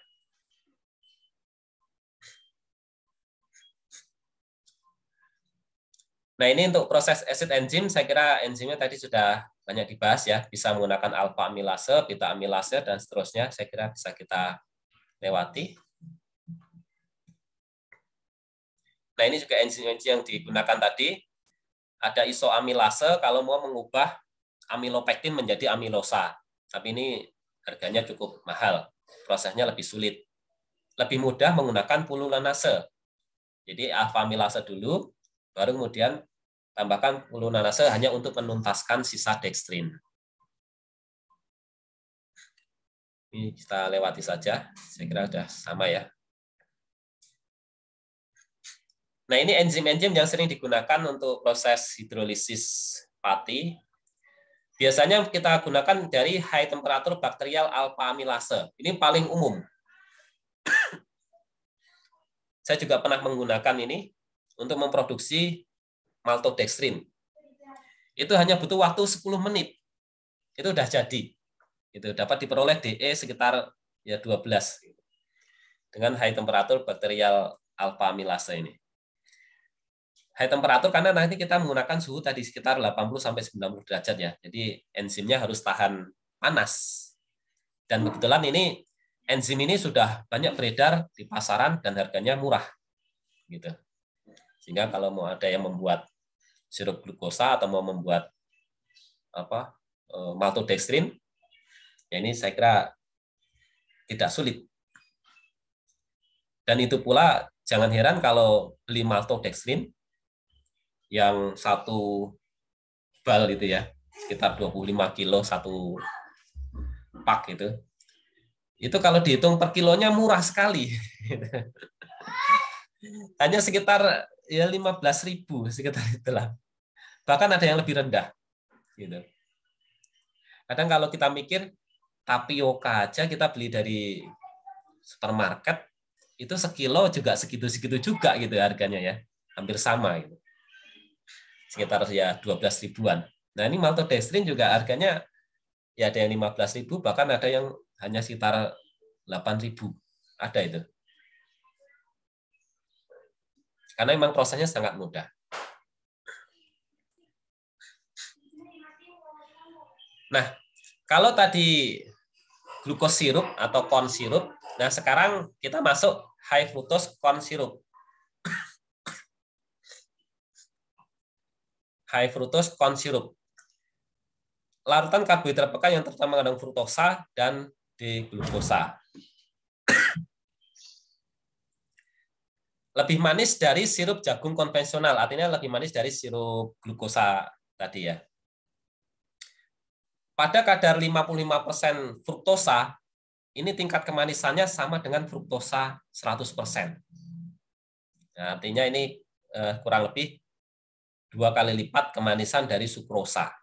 Nah, ini untuk proses acid enzim, saya kira enzimnya tadi sudah banyak dibahas ya, bisa menggunakan alfa amilase, beta amilase, dan seterusnya. Saya kira bisa kita lewati. Nah, ini juga enzim-enzim yang digunakan tadi. Ada isoamilase kalau mau mengubah amilopektin menjadi amilosa. Tapi ini harganya cukup mahal. Prosesnya lebih sulit. Lebih mudah menggunakan pululanase. Jadi alfa amilase dulu, baru kemudian tambahkan pululanase hanya untuk menuntaskan sisa dextrin. Ini kita lewati saja. Saya kira sudah sama ya. Nah, ini enzim-enzim yang sering digunakan untuk proses hidrolisis pati. Biasanya kita gunakan dari high temperature bakterial alpha amilase. Ini paling umum. Saya juga pernah menggunakan ini untuk memproduksi maltodextrin. Itu hanya butuh waktu 10 menit. Itu sudah jadi. Itu dapat diperoleh DE sekitar ya 12 dengan high temperature bakterial alpha amilase ini. High temperatur karena nanti kita menggunakan suhu tadi sekitar 80-90 derajat ya. Jadi enzimnya harus tahan panas. Dan kebetulan ini enzim ini sudah banyak beredar di pasaran dan harganya murah. Gitu. Sehingga kalau mau ada yang membuat sirup glukosa atau mau membuat maltodextrin, ya ini saya kira tidak sulit. Dan itu pula jangan heran kalau beli maltodextrin yang satu bal itu ya, sekitar 25 kilo satu pak itu. Itu kalau dihitung per kilonya murah sekali. Hanya sekitar ya 15.000 sekitar itulah. Bahkan ada yang lebih rendah. Gitu. Kadang kalau kita mikir tapioka aja kita beli dari supermarket itu sekilo juga segitu-segitu juga gitu harganya ya. Hampir sama gitu. Sekitar ya 12 ribuan. Nah, ini maltodextrin juga harganya ya ada yang 15.000, bahkan ada yang hanya sekitar 8.000. Ada itu. Karena memang prosesnya sangat mudah. Nah, kalau tadi glukos sirup atau corn sirup, nah sekarang kita masuk high fructose corn sirup. High fructose corn syrup. Larutan karbohidrat pekan yang terutama mengandung fruktosa dan D-glukosa. Lebih manis dari sirup jagung konvensional, artinya lebih manis dari sirup glukosa tadi ya. Pada kadar 55% fruktosa, ini tingkat kemanisannya sama dengan fruktosa 100%. Nah, artinya ini kurang lebih 2 kali lipat kemanisan dari sukrosa.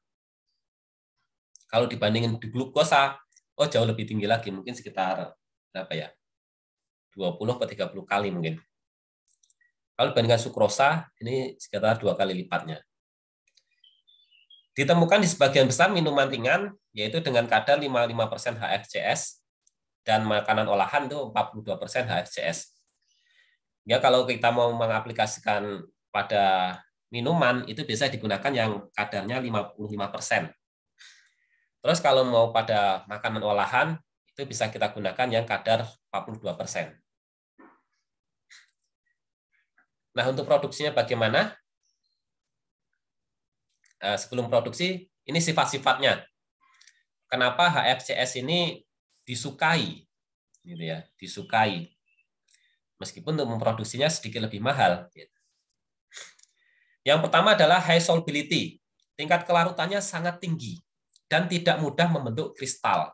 Kalau dibandingin di glukosa, jauh lebih tinggi lagi, mungkin sekitar berapa ya? 20-30 kali mungkin. Kalau dibandingkan sukrosa, ini sekitar 2 kali lipatnya. Ditemukan di sebagian besar minuman ringan, yaitu dengan kadar 55% HFCS, dan makanan olahan itu 42% HFCS. Ya, kalau kita mau mengaplikasikan pada minuman, itu bisa digunakan yang kadarnya 55%. Terus kalau mau pada makanan olahan, itu bisa kita gunakan yang kadar 42%. Nah, untuk produksinya bagaimana? Sebelum produksi, ini sifat-sifatnya. Kenapa HFCS ini disukai? Gitu ya, disukai. Meskipun untuk memproduksinya sedikit lebih mahal. Yang pertama adalah high solubility. Tingkat kelarutannya sangat tinggi dan tidak mudah membentuk kristal.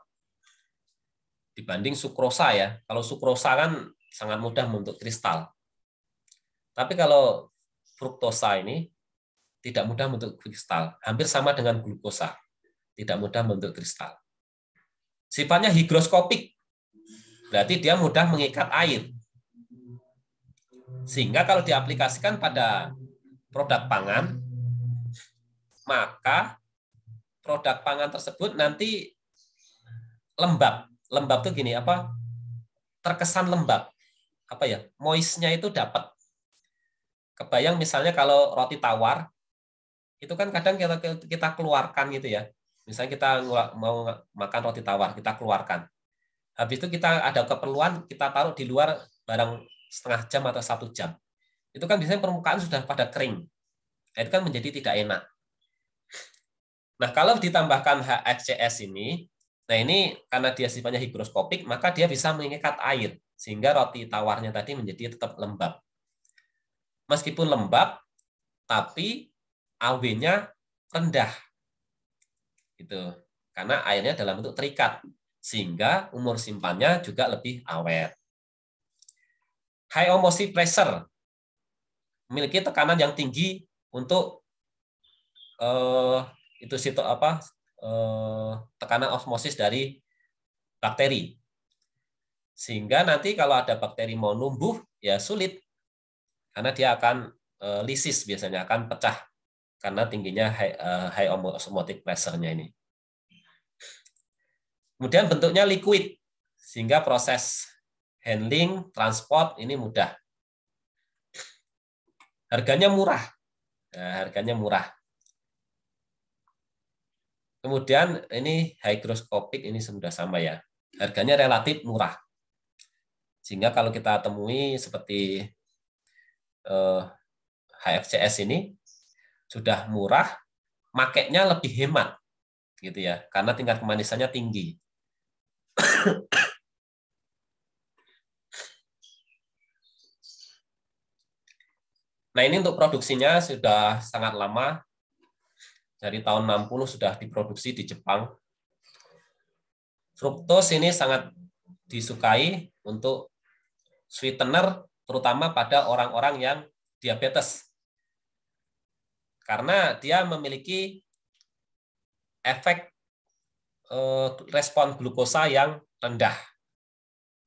Dibanding sukrosa ya. Kalau sukrosa kan sangat mudah membentuk kristal. Tapi kalau fruktosa ini tidak mudah membentuk kristal. Hampir sama dengan glukosa. Tidak mudah membentuk kristal. Sifatnya higroskopik. Berarti dia mudah mengikat air. Sehingga kalau diaplikasikan pada produk pangan, maka produk pangan tersebut nanti lembab. Lembab tuh gini, terkesan lembab. Moistnya itu dapat. Kebayang misalnya kalau roti tawar, itu kan kadang kita keluarkan gitu ya. Misalnya kita mau makan roti tawar, kita keluarkan. Habis itu kita ada keperluan, kita taruh di luar barang setengah jam atau 1 jam. Itu kan biasanya permukaan sudah pada kering. Nah, itu kan menjadi tidak enak. Nah, kalau ditambahkan HFCS ini, nah ini karena dia sifatnya higroskopik, maka dia bisa mengikat air, sehingga roti tawarnya tadi menjadi tetap lembab. Meskipun lembab, tapi AW-nya rendah. Gitu. Karena airnya dalam bentuk terikat, sehingga umur simpannya juga lebih awet. High osmosis pressure memiliki tekanan yang tinggi untuk tekanan osmosis dari bakteri. Sehingga nanti kalau ada bakteri mau numbuh, ya sulit. Karena dia akan lisis biasanya, akan pecah. Karena tingginya high osmotic pressure-nya ini. Kemudian bentuknya liquid, sehingga proses handling, transport ini mudah. Harganya murah. Nah, harganya murah. Kemudian ini hygroscopic, ini sudah sama ya. Harganya relatif murah. Sehingga kalau kita temui seperti HFCS ini sudah murah, makainya lebih hemat gitu ya, karena tingkat kemanisannya tinggi. Nah, ini untuk produksinya sudah sangat lama. Dari tahun 60 sudah diproduksi di Jepang. Fruktose ini sangat disukai untuk sweetener, terutama pada orang-orang yang diabetes. Karena dia memiliki efek respon glukosa yang rendah.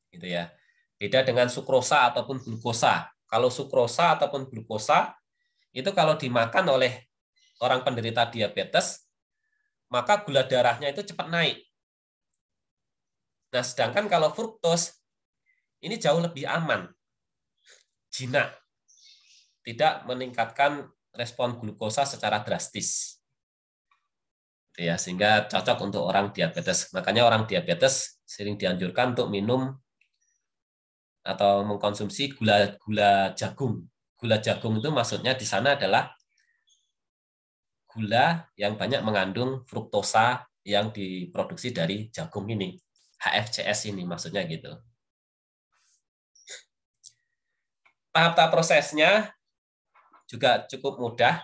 Gitu ya. Beda dengan sukrosa ataupun glukosa. Kalau sukrosa ataupun glukosa itu kalau dimakan oleh orang penderita diabetes, maka gula darahnya itu cepat naik. Nah, sedangkan kalau fruktos ini jauh lebih aman, jinak, tidak meningkatkan respon glukosa secara drastis. Ya, sehingga cocok untuk orang diabetes. Makanya orang diabetes sering dianjurkan untuk minum atau mengkonsumsi gula jagung. Gula jagung itu maksudnya di sana adalah gula yang banyak mengandung fruktosa yang diproduksi dari jagung ini. HFCS ini maksudnya gitu. Tahap-tahap prosesnya juga cukup mudah.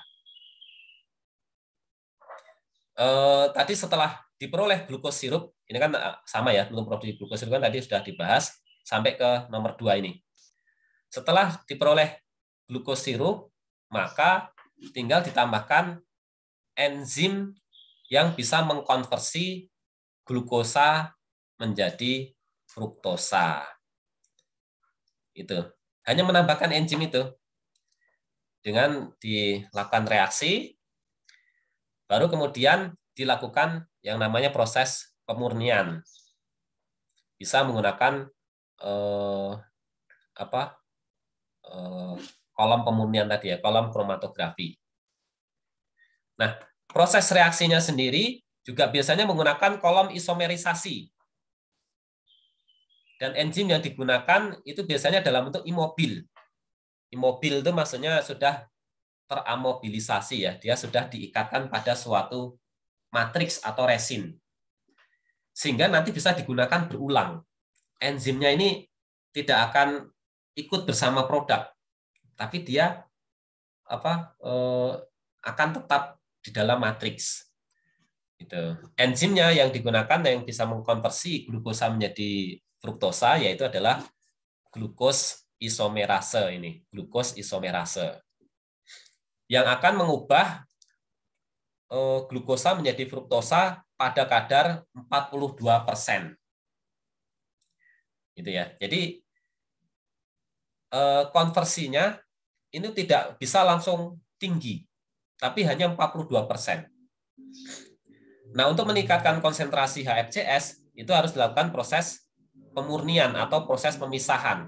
Tadi setelah diperoleh glukos sirup, ini kan sama ya, untuk produksi glukos sirup kan tadi sudah dibahas, sampai ke nomor 2 ini. Setelah diperoleh glukos sirup, maka tinggal ditambahkan enzim yang bisa mengkonversi glukosa menjadi fruktosa. Itu. Hanya menambahkan enzim itu. Dengan dilakukan reaksi, baru kemudian dilakukan yang namanya proses pemurnian. Bisa menggunakan kolom pemurnian tadi ya, kolom kromatografi. Nah, proses reaksinya sendiri juga biasanya menggunakan kolom isomerisasi. Dan enzim yang digunakan itu biasanya dalam bentuk imobil. Imobil itu maksudnya sudah teramobilisasi ya, dia sudah diikatkan pada suatu matriks atau resin. Sehingga nanti bisa digunakan berulang. Enzimnya ini tidak akan ikut bersama produk, tapi dia akan tetap di dalam matriks. Itu. Enzimnya yang digunakan yang bisa mengkonversi glukosa menjadi fruktosa yaitu adalah glukos isomerase ini, glukos isomerase. Yang akan mengubah glukosa menjadi fruktosa pada kadar 42%. Gitu ya. Jadi konversinya ini tidak bisa langsung tinggi, tapi hanya 42%. Nah, untuk meningkatkan konsentrasi HFCS itu harus dilakukan proses pemurnian atau proses pemisahan.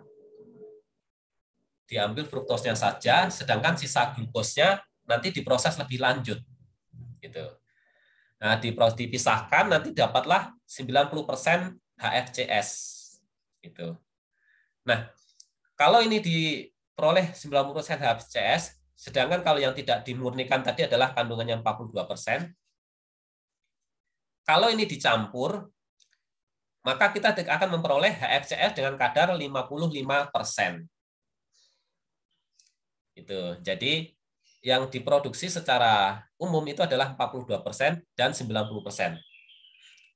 Diambil fruktosnya saja, sedangkan sisa glukosnya nanti diproses lebih lanjut Gitu. Nah, dipisahkan nanti dapatlah 90% HFCS. Gitu. Nah, kalau ini diperoleh 90% HFCS, sedangkan kalau yang tidak dimurnikan tadi adalah kandungannya 42%. Kalau ini dicampur, maka kita akan memperoleh HFCS dengan kadar 55%. Itu. Jadi yang diproduksi secara umum itu adalah 42% dan 90%.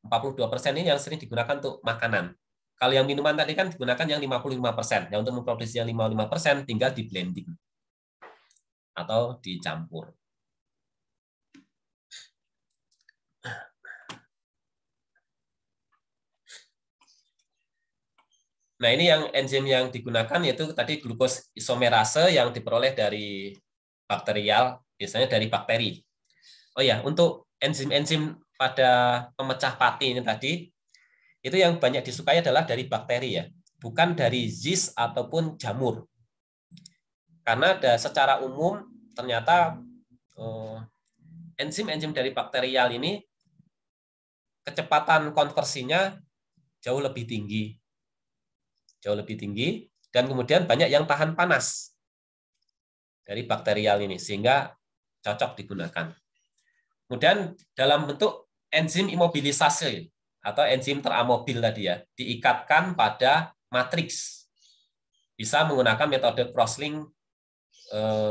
42% ini yang sering digunakan untuk makanan. Kalau yang minuman tadi kan digunakan yang 55%. Yang untuk memproduksi yang 55% tinggal di blending atau dicampur. Nah, ini yang enzim yang digunakan yaitu tadi glukos isomerase yang diperoleh dari bakterial, biasanya dari bakteri. Oh ya, untuk enzim-enzim pada pemecah pati ini tadi, itu yang banyak disukai adalah dari bakteri ya, bukan dari yeast ataupun jamur. Karena secara umum ternyata enzim-enzim dari bakterial ini kecepatan konversinya jauh lebih tinggi. Dan kemudian banyak yang tahan panas dari bakterial ini sehingga cocok digunakan. Kemudian dalam bentuk enzim imobilisasi atau enzim teramobil tadi ya, diikatkan pada matriks. Bisa menggunakan metode crosslink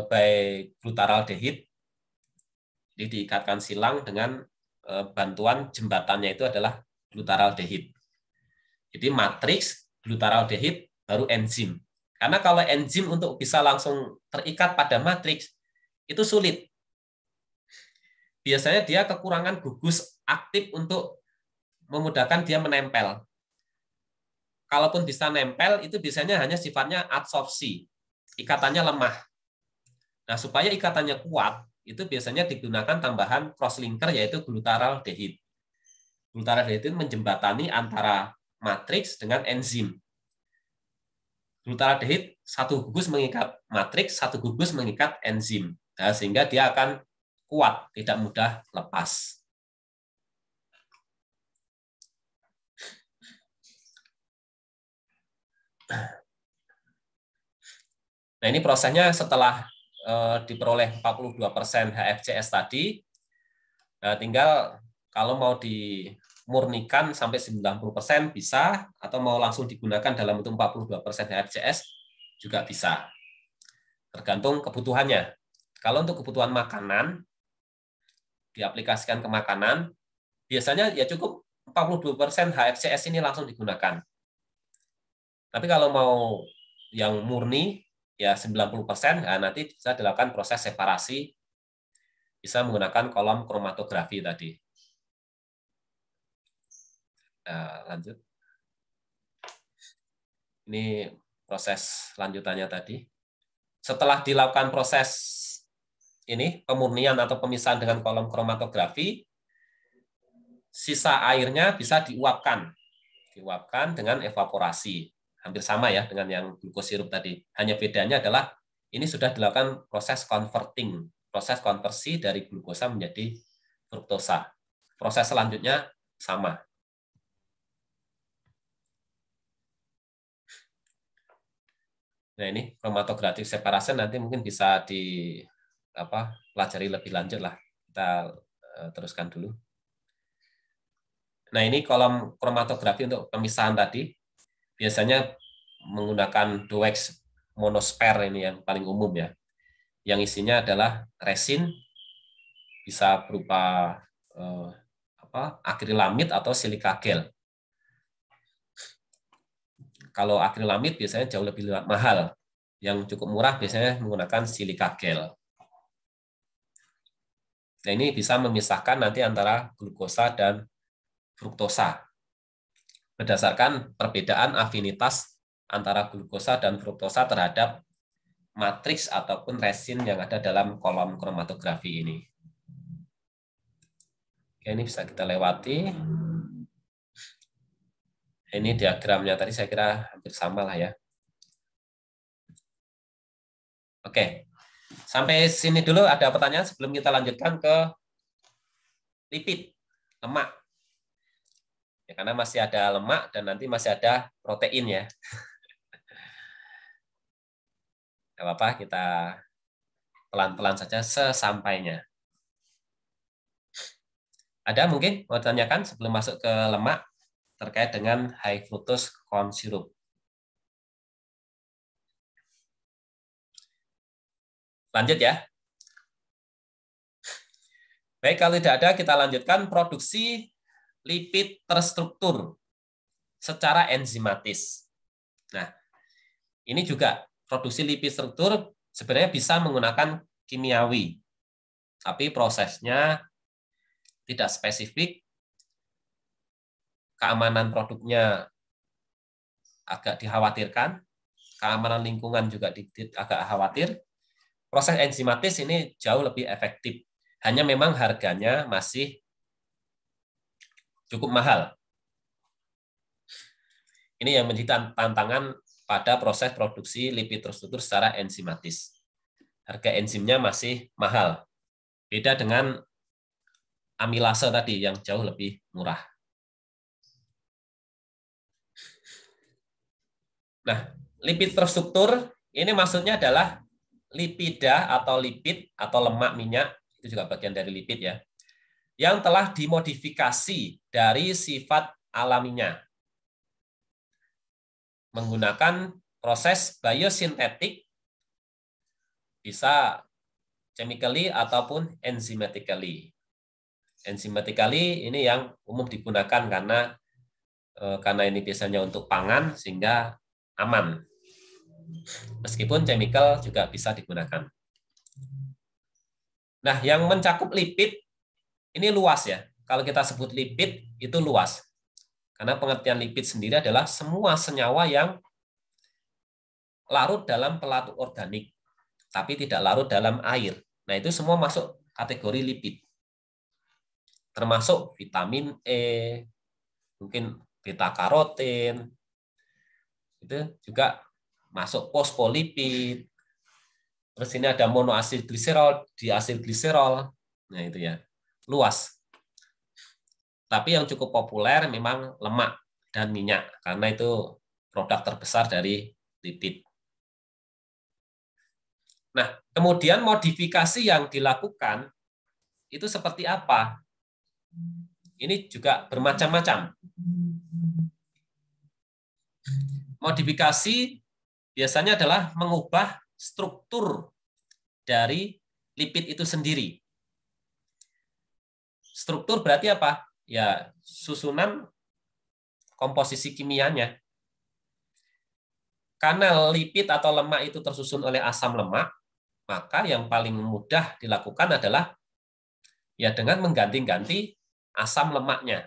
by glutaraldehyde. Jadi diikatkan silang dengan bantuan jembatannya itu adalah glutaraldehyde. Jadi matriks glutaraldehyde baru enzim. Karena kalau enzim untuk bisa langsung terikat pada matriks itu sulit. Biasanya dia kekurangan gugus aktif untuk memudahkan dia menempel. Kalaupun bisa nempel itu biasanya hanya sifatnya adsorpsi. Ikatannya lemah. Nah, supaya ikatannya kuat, itu biasanya digunakan tambahan crosslinker yaitu glutaraldehyde. Glutaraldehyde itu menjembatani antara matriks dengan enzim. Glutaraldehyde satu gugus mengikat matriks, satu gugus mengikat enzim. Nah, sehingga dia akan kuat, tidak mudah lepas. Nah, ini prosesnya setelah diperoleh 42% HFCS tadi, nah, tinggal kalau mau dimurnikan sampai 90% bisa, atau mau langsung digunakan dalam bentuk 42% HFCS juga bisa. Tergantung kebutuhannya. Kalau untuk kebutuhan makanan, diaplikasikan ke makanan, biasanya ya cukup 42% HFCS ini langsung digunakan. Tapi kalau mau yang murni, ya 90%, nah nanti bisa dilakukan proses separasi, bisa menggunakan kolom kromatografi tadi. Nah, lanjut. Ini proses lanjutannya tadi. Setelah dilakukan proses ini, pemurnian atau pemisahan dengan kolom kromatografi, sisa airnya bisa diuapkan. Diuapkan dengan evaporasi. Hampir sama ya dengan yang glukosirup tadi. Hanya bedanya adalah ini sudah dilakukan proses converting, proses konversi dari glukosa menjadi fruktosa. Proses selanjutnya sama. Nah, ini chromatografic separation nanti mungkin bisa pelajari lebih lanjut lah. Kita teruskan dulu. Nah, ini kolom kromatografi untuk pemisahan tadi. Biasanya menggunakan Dowex monosphere ini yang paling umum ya. Yang isinya adalah resin, bisa berupa akrilamid atau silika gel. Kalau akrilamid biasanya jauh lebih mahal. Yang cukup murah biasanya menggunakan silika gel. Nah, ini bisa memisahkan nanti antara glukosa dan fruktosa berdasarkan perbedaan afinitas antara glukosa dan fruktosa terhadap matriks ataupun resin yang ada dalam kolom kromatografi ini. Oke, ini bisa kita lewati. Ini diagramnya tadi saya kira hampir sama lah ya. Oke, sampai sini dulu ada pertanyaan sebelum kita lanjutkan ke lipid, lemak. Ya, karena masih ada lemak dan nanti masih ada protein ya. Tidak apa-apa, kita pelan-pelan saja sesampainya. Ada mungkin mau tanyakan sebelum masuk ke lemak terkait dengan high fructose corn syrup? Lanjut ya. Baik, kalau tidak ada kita lanjutkan produksi lipid terstruktur secara enzimatis. Nah, ini juga produksi lipid struktur sebenarnya bisa menggunakan kimiawi, tapi prosesnya tidak spesifik, keamanan produknya agak dikhawatirkan, keamanan lingkungan juga agak khawatir. Proses enzimatis ini jauh lebih efektif, hanya memang harganya masih cukup mahal. Ini yang menjadi tantangan pada proses produksi lipid terstruktur secara enzimatis. Harga enzimnya masih mahal. Beda dengan amilase tadi yang jauh lebih murah. Nah, lipid terstruktur ini maksudnya adalah lipida atau lipid atau lemak minyak, itu juga bagian dari lipid ya, yang telah dimodifikasi dari sifat alaminya menggunakan proses biosintetik, bisa chemically ataupun enzymatically. Enzymatically ini yang umum digunakan karena ini biasanya untuk pangan sehingga aman. Meskipun chemical juga bisa digunakan. Nah, yang mencakup lipid ini luas ya. Kalau kita sebut lipid itu luas. Karena pengertian lipid sendiri adalah semua senyawa yang larut dalam pelatuk organik, tapi tidak larut dalam air. Nah, itu semua masuk kategori lipid. Termasuk vitamin E, mungkin beta karotin, itu juga masuk fosfolipid. Terus ini ada monoasid gliserol, diasid gliserol. Nah, itu ya. Luas. Tapi yang cukup populer memang lemak dan minyak, karena itu produk terbesar dari lipid. Nah, kemudian modifikasi yang dilakukan itu seperti apa? Ini juga bermacam-macam. Modifikasi biasanya adalah mengubah struktur dari lipid itu sendiri. Struktur berarti apa? Ya, susunan komposisi kimianya. Karena lipid atau lemak itu tersusun oleh asam lemak, maka yang paling mudah dilakukan adalah ya dengan mengganti-ganti asam lemaknya.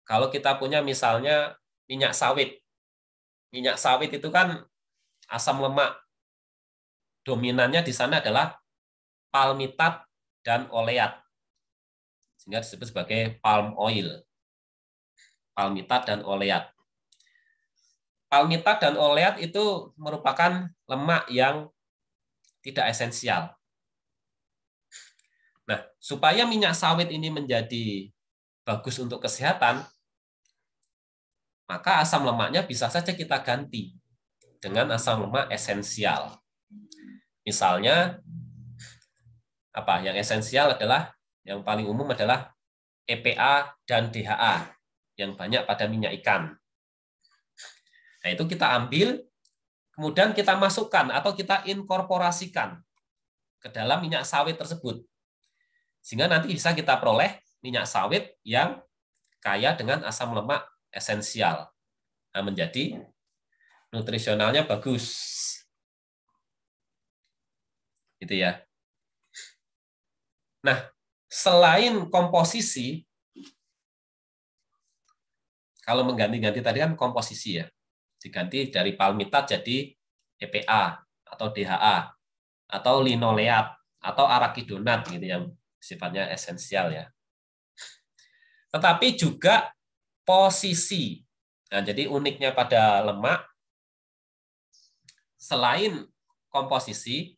Kalau kita punya misalnya minyak sawit itu kan asam lemak dominannya di sana adalah palmitat dan oleat, sehingga disebut sebagai palm oil. Palmitat dan oleat. Palmitat dan oleat itu merupakan lemak yang tidak esensial. Nah, supaya minyak sawit ini menjadi bagus untuk kesehatan, maka asam lemaknya bisa saja kita ganti dengan asam lemak esensial. Misalnya, apa yang esensial adalah, yang paling umum adalah EPA dan DHA yang banyak pada minyak ikan. Nah, itu kita ambil, kemudian kita masukkan atau kita inkorporasikan ke dalam minyak sawit tersebut. Sehingga nanti bisa kita peroleh minyak sawit yang kaya dengan asam lemak esensial. Nah, menjadi nutrisionalnya bagus. Gitu ya. Nah, selain komposisi, kalau mengganti-ganti tadi kan komposisi ya. Diganti dari palmitat jadi EPA atau DHA atau linoleat atau arakidonat gitu yang sifatnya esensial ya. Tetapi juga posisi. Nah, jadi uniknya pada lemak, selain komposisi,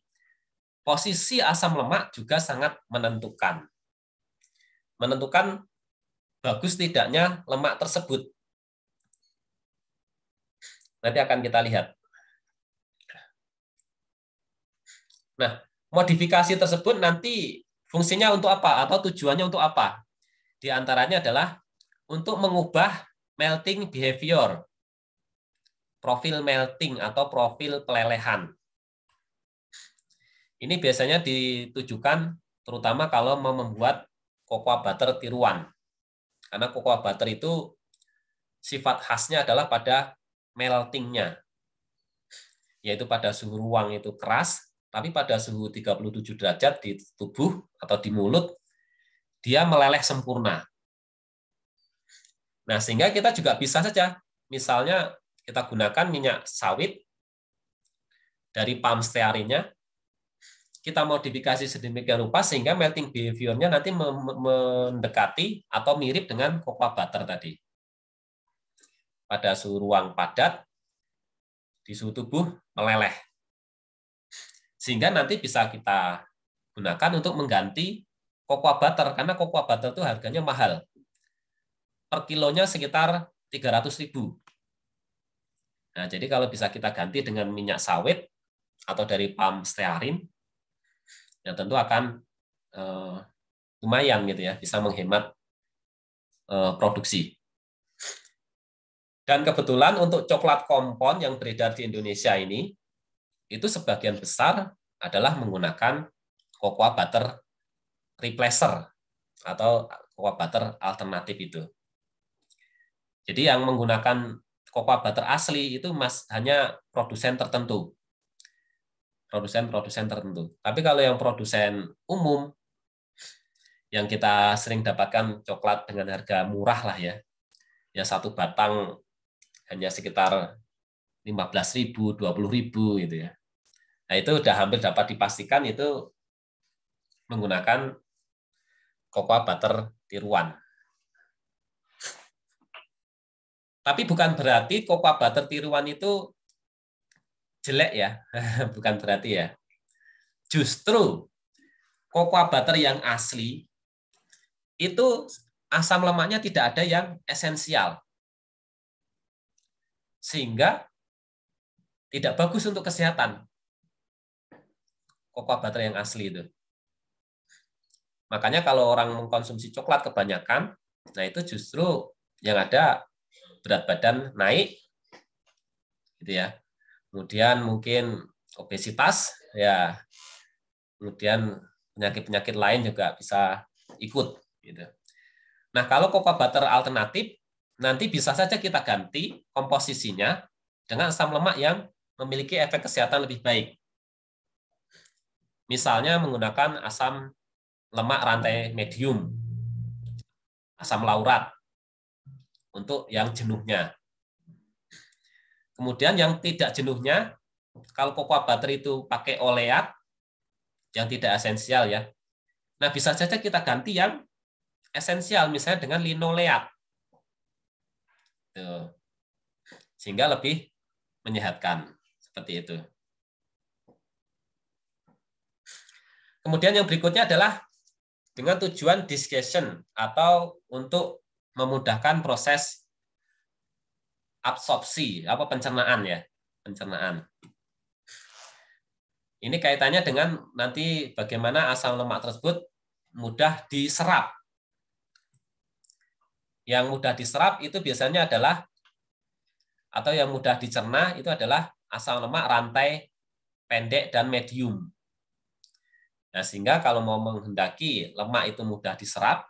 posisi asam lemak juga sangat menentukan. Menentukan bagus tidaknya lemak tersebut. Nanti akan kita lihat. Nah, modifikasi tersebut nanti fungsinya untuk apa atau tujuannya untuk apa? Di antaranya adalah untuk mengubah melting behavior, profil melting atau profil pelelehan. Ini biasanya ditujukan terutama kalau mau membuat cocoa butter tiruan. Karena cocoa butter itu sifat khasnya adalah pada meltingnya, yaitu pada suhu ruang itu keras, tapi pada suhu 37 derajat di tubuh atau di mulut, dia meleleh sempurna. Nah, sehingga kita juga bisa saja, misalnya kita gunakan minyak sawit dari palm stearinnya, kita modifikasi sedemikian rupa sehingga melting behavior-nya nanti mendekati atau mirip dengan cocoa butter tadi. Pada suhu ruang padat, di suhu tubuh meleleh. Sehingga nanti bisa kita gunakan untuk mengganti cocoa butter, karena cocoa butter itu harganya mahal. Per kilonya sekitar 300.000. Nah, jadi kalau bisa kita ganti dengan minyak sawit atau dari palm stearin, ya tentu akan lumayan gitu ya, bisa menghemat produksi. Dan kebetulan untuk coklat kompon yang beredar di Indonesia ini, itu sebagian besar adalah menggunakan cocoa butter replacer atau cocoa butter alternatif itu. Jadi yang menggunakan cocoa butter asli itu hanya produsen tertentu. Produsen-produsen tertentu. Tapi kalau yang produsen umum, yang kita sering dapatkan coklat dengan harga murah lah ya, ya satu batang hanya sekitar 15.000, 20.000 gitu ya. Nah itu udah hampir dapat dipastikan itu menggunakan cocoa butter tiruan. Tapi bukan berarti cocoa butter tiruan itu jelek ya, bukan berarti ya. Justru cocoa butter yang asli itu asam lemaknya tidak ada yang esensial. Sehingga tidak bagus untuk kesehatan. Cocoa butter yang asli itu. Makanya kalau orang mengkonsumsi coklat kebanyakan, nah itu justru yang ada berat badan naik, gitu ya. Kemudian mungkin obesitas, ya. Kemudian penyakit-penyakit lain juga bisa ikut, gitu. Nah kalau cocoa butter alternatif, nanti bisa saja kita ganti komposisinya dengan asam lemak yang memiliki efek kesehatan lebih baik. Misalnya menggunakan asam lemak rantai medium, asam laurat, untuk yang jenuhnya. Kemudian yang tidak jenuhnya, kalau cocoa butter itu pakai oleat, yang tidak esensial ya. Nah bisa saja kita ganti yang esensial, misalnya dengan linoleat. Sehingga lebih menyehatkan, seperti itu. Kemudian yang berikutnya adalah dengan tujuan digestion atau untuk memudahkan proses absorpsi, pencernaan ya, pencernaan. Ini kaitannya dengan nanti bagaimana asam lemak tersebut mudah diserap. Yang mudah diserap itu biasanya adalah, atau yang mudah dicerna itu adalah asam lemak rantai pendek dan medium. Nah, sehingga kalau mau menghendaki lemak itu mudah diserap,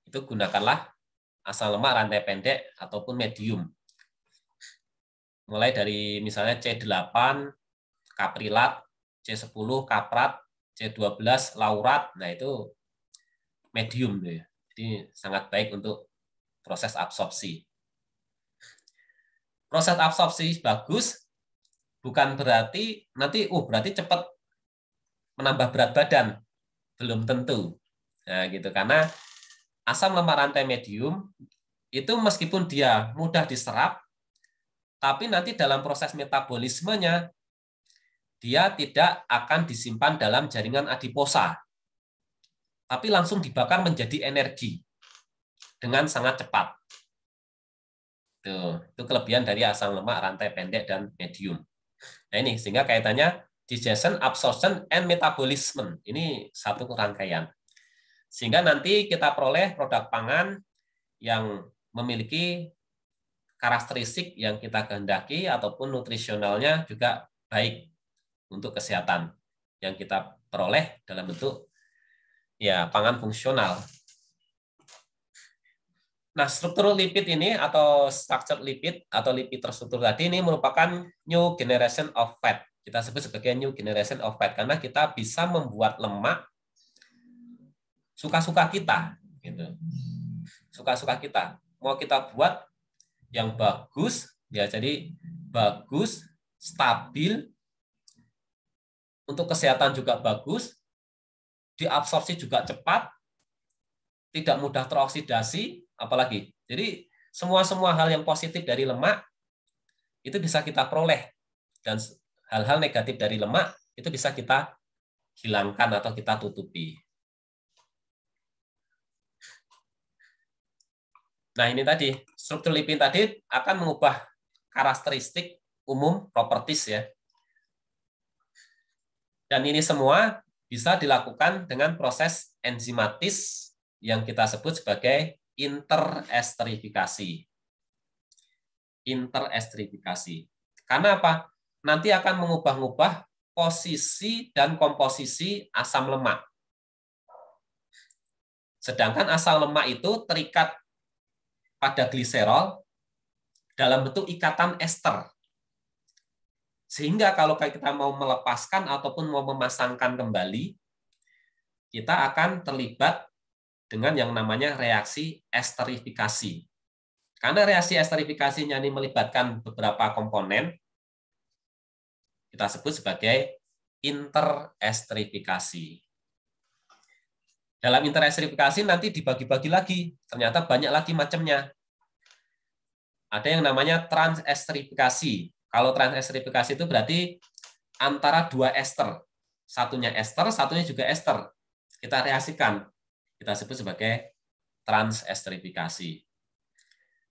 itu gunakanlah asam lemak rantai pendek ataupun medium. Mulai dari misalnya C8, kaprilat, C10, kaprat, C12, laurat, nah itu medium. Jadi sangat baik untuk proses absorpsi. Proses absorpsi bagus, bukan berarti nanti berarti cepat menambah berat badan. Belum tentu. Nah, gitu. Karena asam lemak rantai medium itu meskipun dia mudah diserap, tapi nanti dalam proses metabolismenya dia tidak akan disimpan dalam jaringan adiposa, tapi langsung dibakar menjadi energi dengan sangat cepat. Itu kelebihan dari asam lemak rantai pendek dan medium. Nah ini, sehingga kaitannya digestion, absorption, and metabolism. Ini satu rangkaian. Sehingga nanti kita peroleh produk pangan yang memiliki karakteristik yang kita kehendaki ataupun nutrisionalnya juga baik untuk kesehatan yang kita peroleh dalam bentuk ya pangan fungsional. Nah, struktur lipid ini atau structured lipid atau lipid terstruktur tadi ini merupakan new generation of fat. Kita sebut sebagai new generation of fat karena kita bisa membuat lemak suka-suka kita, gitu. Suka-suka kita. Mau kita buat yang bagus, ya jadi bagus, stabil, untuk kesehatan juga bagus, diabsorpsi juga cepat, tidak mudah teroksidasi, apalagi. Jadi semua hal yang positif dari lemak itu bisa kita peroleh, dan hal-hal negatif dari lemak itu bisa kita hilangkan atau kita tutupi. Nah ini tadi struktur lipid tadi akan mengubah karakteristik umum properties ya. Dan ini semua bisa dilakukan dengan proses enzimatis yang kita sebut sebagai interesterifikasi. Interesterifikasi. Karena apa? Nanti akan mengubah-ubah posisi dan komposisi asam lemak. Sedangkan asam lemak itu terikat pada gliserol dalam bentuk ikatan ester. Sehingga kalau kita mau melepaskan ataupun mau memasangkan kembali, kita akan terlibat dengan yang namanya reaksi esterifikasi. Karena reaksi esterifikasinya ini melibatkan beberapa komponen, kita sebut sebagai interesterifikasi. Dalam interesterifikasi nanti dibagi-bagi lagi, ternyata banyak lagi macamnya. Ada yang namanya transesterifikasi. Kalau transesterifikasi itu berarti antara dua ester. Satunya ester, satunya juga ester. Kita reaksikan. Kita sebut sebagai transesterifikasi.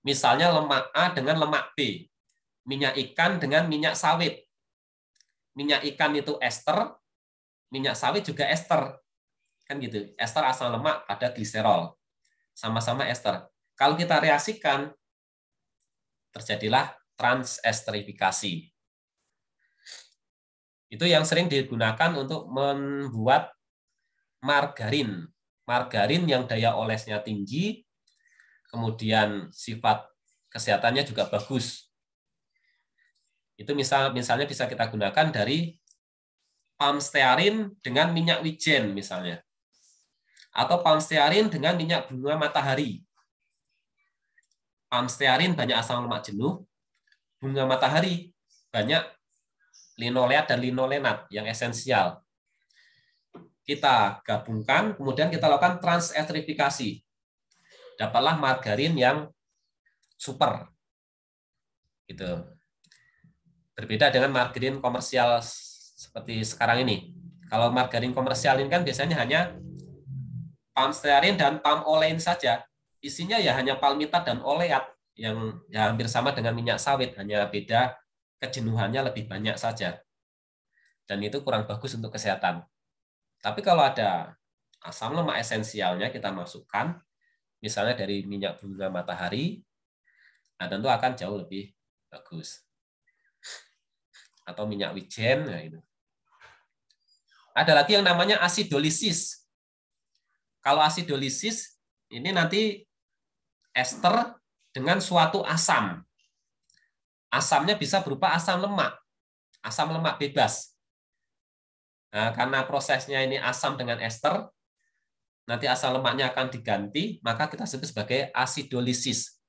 Misalnya lemak A dengan lemak B. Minyak ikan dengan minyak sawit. Minyak ikan itu ester, minyak sawit juga ester. Kan gitu. Ester asam lemak pada gliserol. Sama-sama ester. Kalau kita reaksikan, terjadilah transesterifikasi. Itu yang sering digunakan untuk membuat margarin. Margarin yang daya olesnya tinggi, kemudian sifat kesehatannya juga bagus. Itu misalnya bisa kita gunakan dari palm stearin dengan minyak wijen misalnya. Atau palm stearin dengan minyak bunga matahari. Palm stearin banyak asam lemak jenuh, bunga matahari banyak linoleat dan linolenat yang esensial. Kita gabungkan, kemudian kita lakukan transesterifikasi. Dapatlah margarin yang super. Gitu. Berbeda dengan margarin komersial seperti sekarang ini. Kalau margarin komersial ini kan biasanya hanya palm stearin dan palm olein saja. Isinya ya hanya palmitat dan oleat yang ya hampir sama dengan minyak sawit, hanya beda kejenuhannya lebih banyak saja. Dan itu kurang bagus untuk kesehatan. Tapi kalau ada asam lemak esensialnya kita masukkan, misalnya dari minyak bunga matahari, nah tentu akan jauh lebih bagus. Atau minyak wijen, nah itu. Ada lagi yang namanya asidolisis. Kalau asidolisis ini nanti ester dengan suatu asam. Asamnya bisa berupa asam lemak bebas. Nah, karena prosesnya ini asam dengan ester, nanti asam lemaknya akan diganti, maka kita sebut sebagai asidolisis.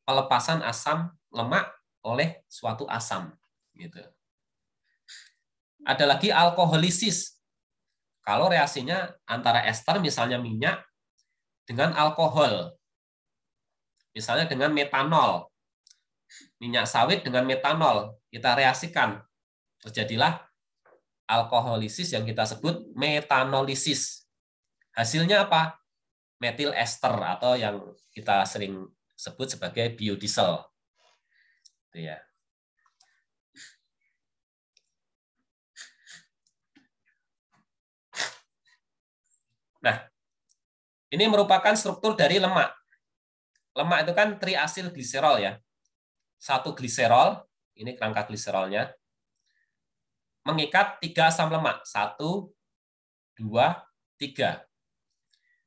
Pelepasan asam lemak oleh suatu asam. Gitu. Ada lagi alkoholisis. Kalau reaksinya antara ester, misalnya minyak, dengan alkohol. Misalnya dengan metanol. Minyak sawit dengan metanol. Kita reaksikan. Terjadilah alkoholisis yang kita sebut metanolisis. Hasilnya apa? Metil ester atau yang kita sering sebut sebagai biodiesel. Itu ya. Nah, ini merupakan struktur dari lemak. Lemak itu kan triasil gliserol ya. Satu gliserol, ini kerangka gliserolnya, mengikat 3 asam lemak. 1, 2, 3.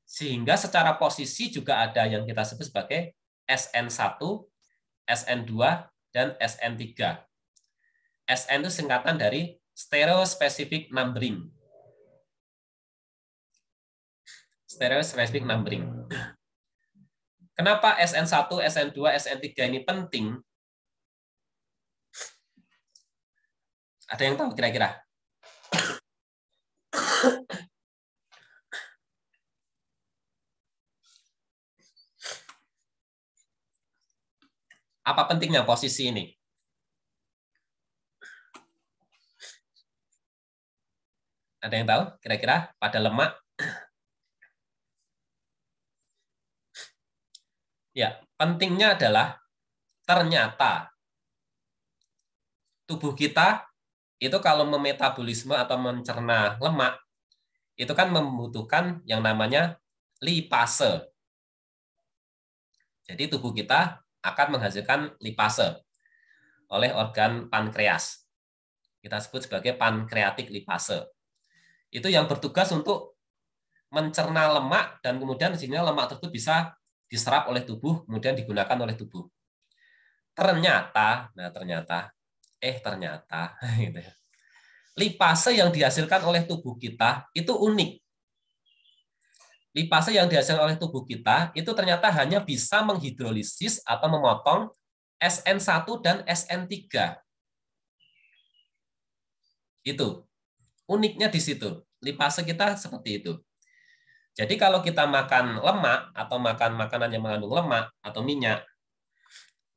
Sehingga secara posisi juga ada yang kita sebut sebagai SN1, SN2, dan SN3. SN itu singkatan dari stereospecific numbering. Stereospecific numbering. Kenapa SN1, SN2, SN3 ini penting? Ada yang tahu kira-kira? Apa pentingnya posisi ini? Ada yang tahu kira-kira pada lemak? Ya, pentingnya adalah ternyata tubuh kita itu kalau memetabolisme atau mencerna lemak, itu kan membutuhkan yang namanya lipase. Jadi tubuh kita akan menghasilkan lipase oleh organ pankreas. Kita sebut sebagai pankreatik lipase. Itu yang bertugas untuk mencerna lemak dan kemudian sehingga lemak tersebut bisa diserap oleh tubuh, kemudian digunakan oleh tubuh. Ternyata gitu ya. Lipase yang dihasilkan oleh tubuh kita itu unik. Lipase yang dihasilkan oleh tubuh kita itu ternyata hanya bisa menghidrolisis atau memotong SN1 dan SN3. Itu. Uniknya di situ. Lipase kita seperti itu. Jadi kalau kita makan lemak atau makan makanan yang mengandung lemak atau minyak,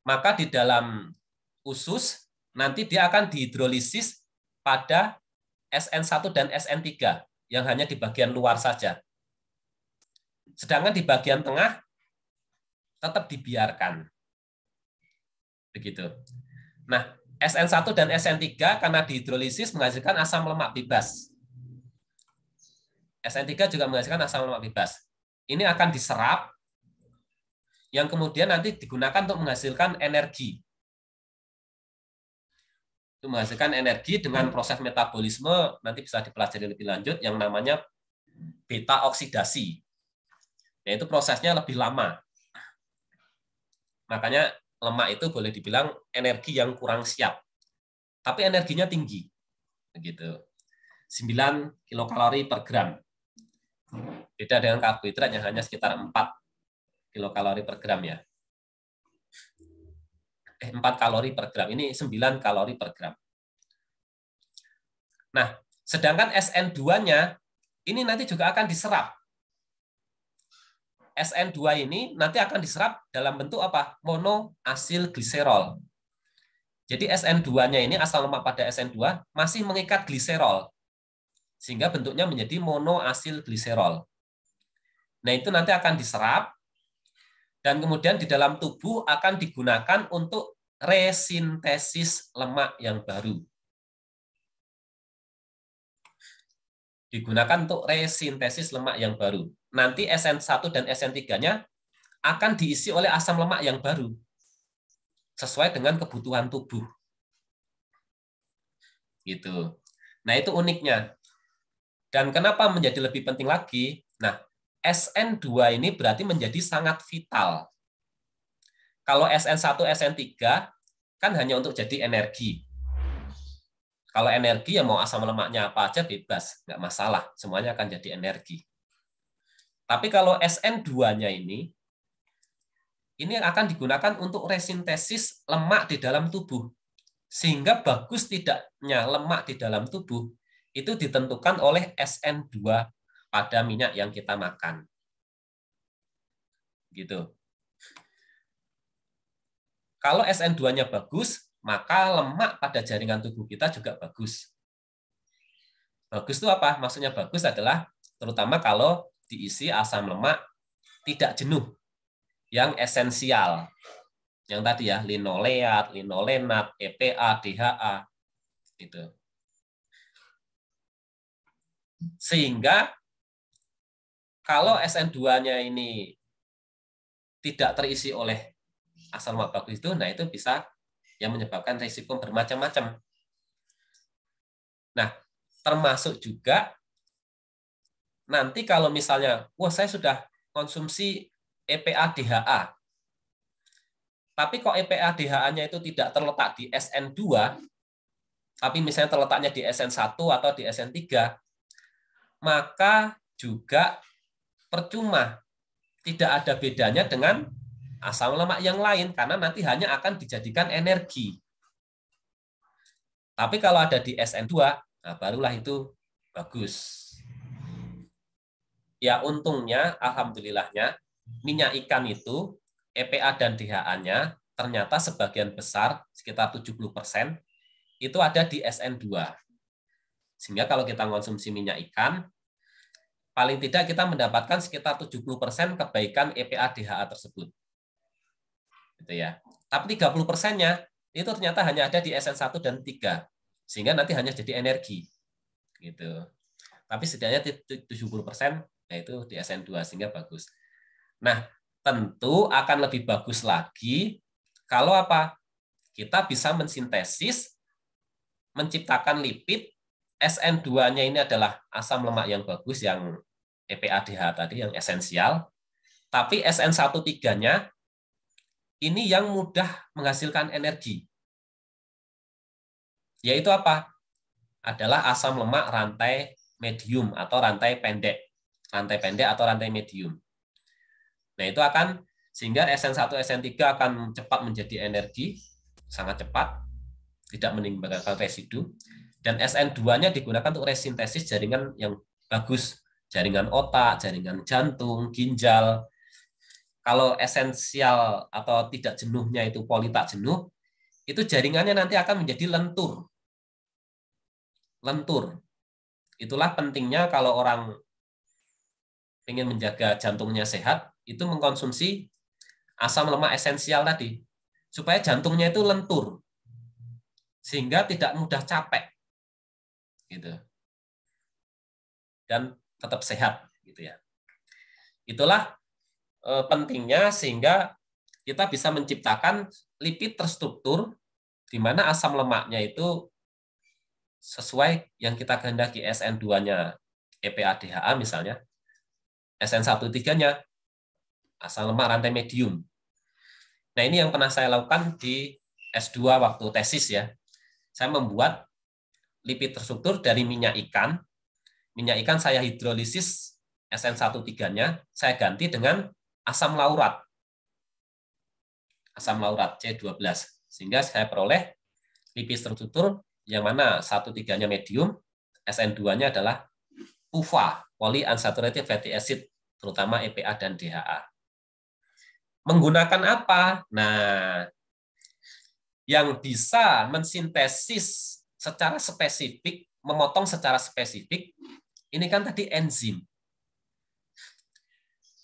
maka di dalam usus nanti dia akan dihidrolisis pada SN1 dan SN3 yang hanya di bagian luar saja. Sedangkan di bagian tengah tetap dibiarkan. Begitu. Nah, SN1 dan SN3 karena dihidrolisis menghasilkan asam lemak bebas. SN3 juga menghasilkan asam lemak bebas. Ini akan diserap, yang kemudian nanti digunakan untuk menghasilkan energi. Itu menghasilkan energi dengan proses metabolisme, nanti bisa dipelajari lebih lanjut, yang namanya beta oksidasi. Yaitu prosesnya lebih lama. Makanya lemak itu boleh dibilang energi yang kurang siap. Tapi energinya tinggi. Begitu. 9 kilokalori per gram. Beda dengan karbohidrat yang hanya sekitar 4 kilokalori per gram ya. 4 kalori per gram. Ini 9 kalori per gram. Nah, sedangkan SN2-nya ini nanti juga akan diserap. SN2 ini nanti akan diserap dalam bentuk apa? Monoasil gliserol. Jadi SN2-nya ini, asam lemak pada SN2 masih mengikat gliserol. Sehingga bentuknya menjadi monoasil gliserol. Nah, itu nanti akan diserap dan kemudian di dalam tubuh akan digunakan untuk resintesis lemak yang baru. Digunakan untuk resintesis lemak yang baru. Nanti SN1 dan SN3-nya akan diisi oleh asam lemak yang baru. Sesuai dengan kebutuhan tubuh. Gitu. Nah, itu uniknya. Dan kenapa menjadi lebih penting lagi? Nah, SN2 ini berarti menjadi sangat vital. Kalau SN1, SN3 kan hanya untuk jadi energi. Kalau energi ya mau asam lemaknya apa aja bebas, nggak masalah, semuanya akan jadi energi. Tapi kalau SN2-nya ini akan digunakan untuk resintesis lemak di dalam tubuh. Sehingga bagus tidaknya lemak di dalam tubuh itu ditentukan oleh SN2 pada minyak yang kita makan. Gitu. Kalau SN2-nya bagus, maka lemak pada jaringan tubuh kita juga bagus. Bagus itu apa? Maksudnya bagus adalah terutama kalau diisi asam lemak tidak jenuh, yang esensial. Yang tadi ya, linoleat, linolenat, EPA, DHA. Gitu. Sehingga kalau SN2-nya ini tidak terisi oleh asam lemak bagus itu, nah itu bisa yang menyebabkan risiko bermacam-macam. Nah, termasuk juga nanti kalau misalnya, wah saya sudah konsumsi EPA DHA, tapi kok EPA DHA-nya itu tidak terletak di SN2, tapi misalnya terletaknya di SN1 atau di SN3, maka juga percuma, tidak ada bedanya dengan asam lemak yang lain, karena nanti hanya akan dijadikan energi. Tapi kalau ada di SN2, nah barulah itu bagus. Ya untungnya, alhamdulillahnya, minyak ikan itu, EPA dan DHA-nya, ternyata sebagian besar, sekitar 70%, itu ada di SN2. Sehingga kalau kita konsumsi minyak ikan, paling tidak kita mendapatkan sekitar 70% kebaikan EPA DHA tersebut. Gitu ya. Tapi 30%-nya itu ternyata hanya ada di SN1 dan 3. Sehingga nanti hanya jadi energi. Gitu. Tapi setidaknya 70% yaitu di SN2 sehingga bagus. Nah, tentu akan lebih bagus lagi kalau apa? Kita bisa mensintesis, menciptakan lipid. SN2-nya ini adalah asam lemak yang bagus, yang EPA-DHA tadi, yang esensial. Tapi SN13-nya ini yang mudah menghasilkan energi. Yaitu apa? Adalah asam lemak rantai medium atau rantai pendek. Rantai pendek atau rantai medium. Nah, itu akan, sehingga SN1, SN3 akan cepat menjadi energi, sangat cepat, tidak menimbulkan residu. Dan SN2-nya digunakan untuk resintesis jaringan yang bagus, jaringan otak, jaringan jantung, ginjal. Kalau esensial atau tidak jenuhnya itu poli tak jenuh, itu jaringannya nanti akan menjadi lentur. Lentur. Itulah pentingnya kalau orang ingin menjaga jantungnya sehat, itu mengkonsumsi asam lemak esensial tadi. Supaya jantungnya itu lentur. Sehingga tidak mudah capek. Gitu. Dan tetap sehat. Gitu ya. Itulah pentingnya sehingga kita bisa menciptakan lipid terstruktur di mana asam lemaknya itu sesuai yang kita kehendaki. SN2-nya EPA-DHA misalnya, SN13-nya asam lemak rantai medium. Nah, ini yang pernah saya lakukan di S2 waktu tesis ya. Saya membuat lipid terstruktur dari minyak ikan. Minyak ikan saya hidrolisis SN13-nya, saya ganti dengan asam laurat. Asam laurat C12. Sehingga saya peroleh lipid terstruktur yang mana 1,3-nya medium, SN2-nya adalah PUFA, polyunsaturated fatty acid, terutama EPA dan DHA. Menggunakan apa? Nah, yang bisa mensintesis secara spesifik, memotong secara spesifik, ini kan tadi enzim.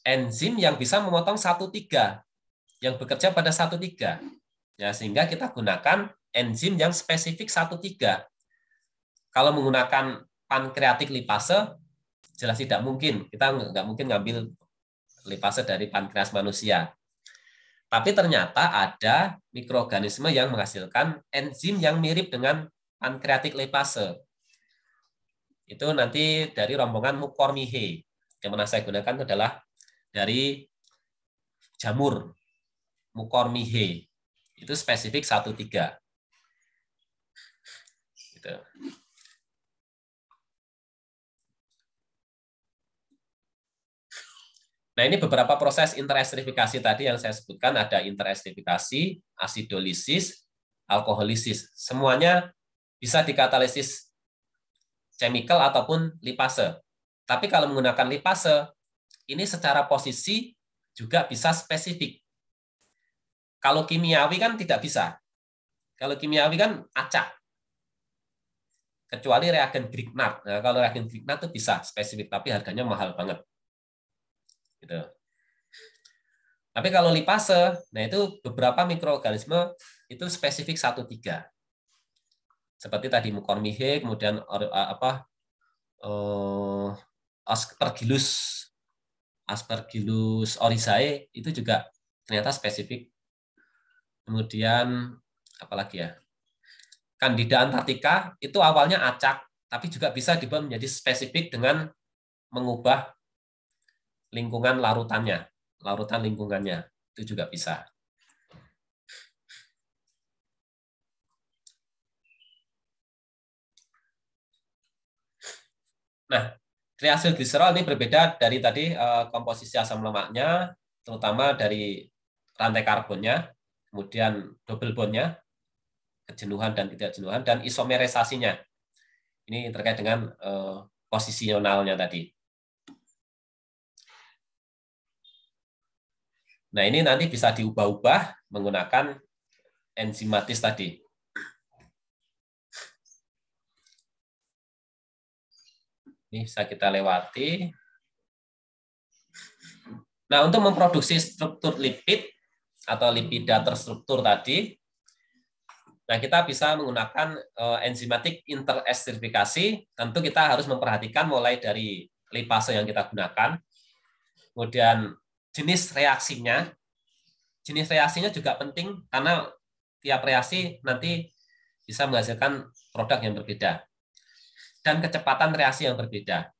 Enzim yang bisa memotong 1,3, yang bekerja pada 1,3. Ya, sehingga kita gunakan enzim yang spesifik 1,3. Kalau menggunakan pankreatik lipase, jelas tidak mungkin. Kita nggak mungkin ngambil lipase dari pankreas manusia. Tapi ternyata ada mikroorganisme yang menghasilkan enzim yang mirip dengan pankreatik lipase. Itu nanti dari rombongan Mucormiae. Yang pernah saya gunakan adalah dari jamur Mucormiae. Itu spesifik 1,3. Gitu. Nah, ini beberapa proses interestrifikasi tadi yang saya sebutkan. Ada interestrifikasi, asidolisis, alkoholisis. Semuanya bisa dikatalisis chemical ataupun lipase. Tapi kalau menggunakan lipase, ini secara posisi juga bisa spesifik. Kalau kimiawi kan tidak bisa. Kalau kimiawi kan acak. kecuali reagen Grignard. Nah, kalau reagen Grignard itu bisa spesifik, tapi harganya mahal banget. Gitu. Tapi kalau lipase, nah itu beberapa mikroorganisme itu spesifik 1,3. Seperti tadi mucormidae, kemudian Aspergillus oryzae itu juga ternyata spesifik. Kemudian apalagi ya? Candida antarctica itu awalnya acak, tapi juga bisa dibuat menjadi spesifik dengan mengubah lingkungan larutannya, larutan lingkungannya itu juga bisa. Nah, triasylgliserol ini berbeda dari tadi komposisi asam lemaknya, terutama dari rantai karbonnya, kemudian double bondnya, kejenuhan dan tidak jenuhan, dan isomerisasinya. Ini terkait dengan posisionalnya tadi. Nah, ini nanti bisa diubah-ubah menggunakan enzimatis tadi. Ini bisa kita lewati. Nah, untuk memproduksi struktur lipid atau lipida terstruktur tadi, nah kita bisa menggunakan enzimatik interesterifikasi. Tentu kita harus memperhatikan mulai dari lipase yang kita gunakan, kemudian jenis reaksinya. Jenis reaksinya juga penting karena tiap reaksi nanti bisa menghasilkan produk yang berbeda dan kecepatan reaksi yang berbeda.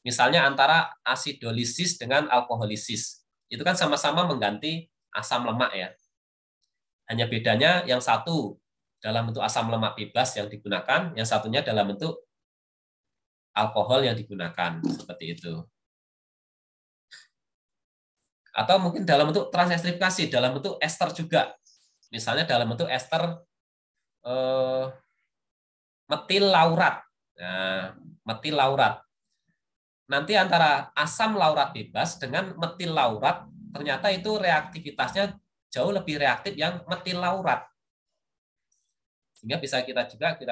Misalnya antara asidolisis dengan alkoholisis, itu kan sama-sama mengganti asam lemak ya. Hanya bedanya yang satu dalam bentuk asam lemak bebas yang digunakan, yang satunya dalam bentuk alkohol yang digunakan, seperti itu. Atau mungkin dalam bentuk transesterifikasi, dalam bentuk ester juga. Misalnya dalam bentuk ester metil laurat. Nah, metil laurat. Nanti antara asam laurat bebas dengan metil laurat, ternyata itu reaktivitasnya jauh lebih reaktif yang metil laurat. Sehingga bisa kita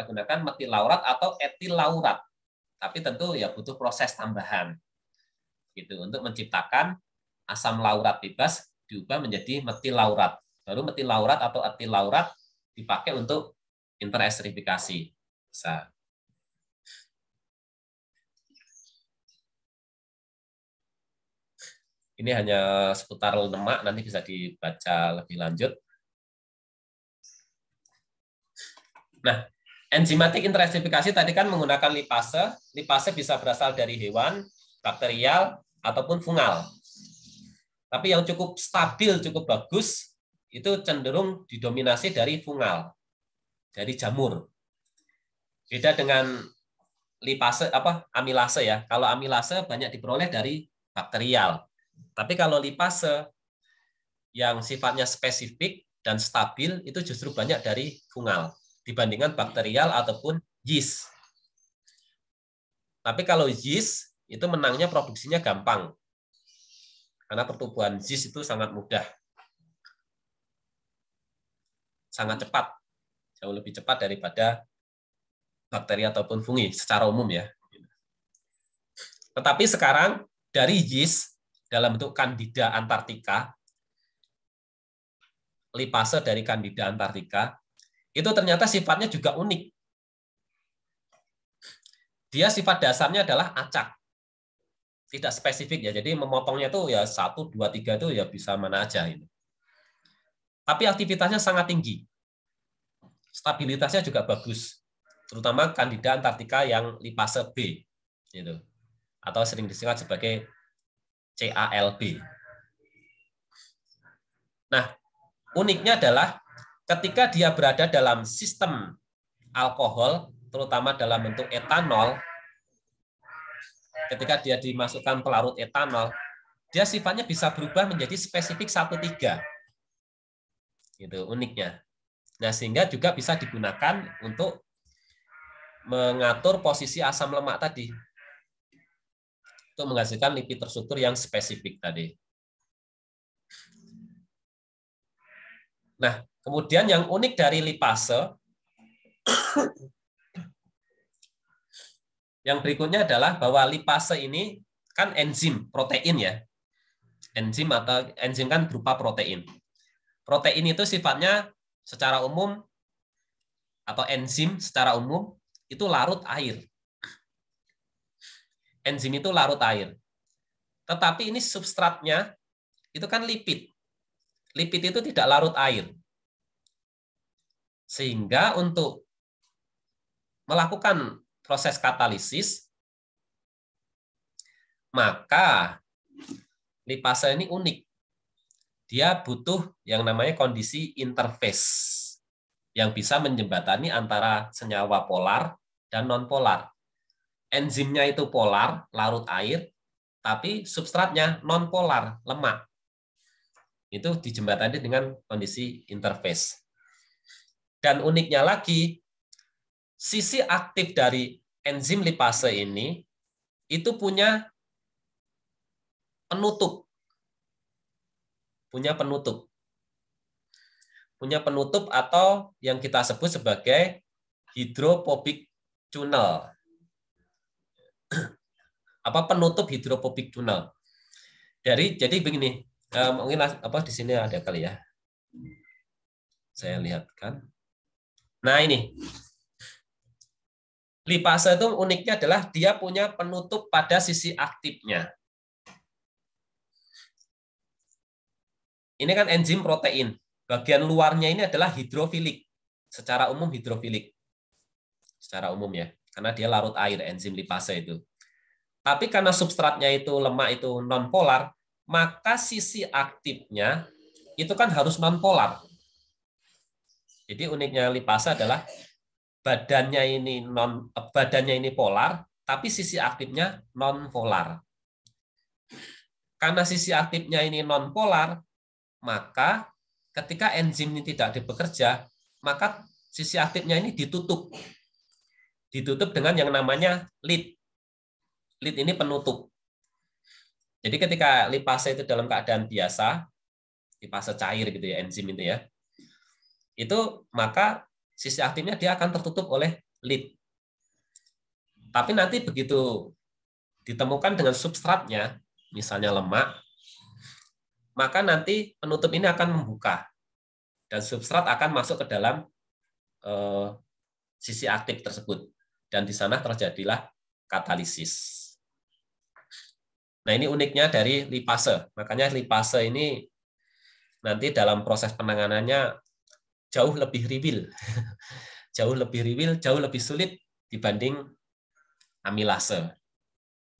gunakan metil laurat atau etil laurat. Tapi tentu ya butuh proses tambahan. Gitu untuk menciptakan asam laurat bebas diubah menjadi metil laurat. Baru metil laurat atau etil laurat dipakai untuk interesterifikasi. Bisa. Ini hanya seputar lemak, nanti bisa dibaca lebih lanjut. Nah, enzimatik interesterifikasi tadi kan menggunakan lipase. Lipase bisa berasal dari hewan, bakterial, ataupun fungal. Tapi yang cukup stabil, cukup bagus, itu cenderung didominasi dari fungal, dari jamur. Beda dengan lipase, amilase ya. Kalau amilase banyak diperoleh dari bakterial. Tapi kalau lipase yang sifatnya spesifik dan stabil itu justru banyak dari fungal dibandingkan bakterial ataupun yeast. Tapi kalau yeast itu menangnya produksinya gampang. Karena pertumbuhan yeast itu sangat mudah. Sangat cepat. Jauh lebih cepat daripada bakteri ataupun fungi secara umum ya. Tetapi sekarang dari yeast dalam bentuk Candida antarctica, lipase dari Candida antarctica, itu ternyata sifatnya juga unik. Dia sifat dasarnya adalah acak. Tidak spesifik ya, jadi memotongnya itu ya 1, 2, 3 itu ya bisa mana aja. Tapi aktivitasnya sangat tinggi. Stabilitasnya juga bagus. Terutama Candida antarctica yang lipase B. Gitu. Atau sering disingkat sebagai CALB. Nah, uniknya adalah ketika dia berada dalam sistem alkohol, terutama dalam bentuk etanol, ketika dia dimasukkan pelarut etanol, dia sifatnya bisa berubah menjadi spesifik 1,3. Gitu, uniknya. Nah, sehingga juga bisa digunakan untuk mengatur posisi asam lemak tadi. Untuk menghasilkan lipid terstruktur yang spesifik tadi. Nah, kemudian yang unik dari lipase, Yang berikutnya adalah bahwa lipase ini kan enzim protein ya. Enzim kan berupa protein. Protein itu sifatnya secara umum atau enzim secara umum itu larut air. Enzim itu larut air. Tetapi ini substratnya itu kan lipid. Lipid itu tidak larut air. Sehingga untuk melakukan proses katalisis, maka lipase ini unik. Dia butuh yang namanya kondisi interface yang bisa menjembatani antara senyawa polar dan non-polar. Enzimnya itu polar, larut air, tapi substratnya non-polar, lemak. Itu dijembatani dengan kondisi interface. Dan uniknya lagi, sisi aktif dari enzim lipase ini itu punya penutup. Punya penutup atau yang kita sebut sebagai hidrophobic tunnel. Apa penutup hidrophobic tunnel? Jadi begini, mungkin di sini ada kali ya. Saya lihatkan. Nah ini, lipase itu uniknya adalah dia punya penutup pada sisi aktifnya. Ini kan enzim protein. Bagian luarnya ini adalah hidrofilik. Secara umum hidrofilik. Secara umum ya. Karena dia larut air, enzim lipase itu. Tapi karena substratnya itu lemak itu non-polar, maka sisi aktifnya itu kan harus non-polar. Jadi uniknya lipase adalah badannya ini polar, tapi sisi aktifnya non-polar. Karena sisi aktifnya ini non-polar, maka ketika enzim ini tidak bekerja, maka sisi aktifnya ini ditutup. Ditutup dengan yang namanya lead. Lead ini penutup. Jadi ketika lipase itu dalam keadaan biasa, lipase cair gitu ya, enzim itu ya, itu maka sisi aktifnya dia akan tertutup oleh lead. Tapi nanti begitu ditemukan dengan substratnya, misalnya lemak, maka nanti penutup ini akan membuka dan substrat akan masuk ke dalam sisi aktif tersebut. Dan di sana terjadilah katalisis. Nah ini uniknya dari lipase. Makanya lipase ini nanti dalam proses penanganannya jauh lebih riwil. Jauh lebih sulit dibanding amilase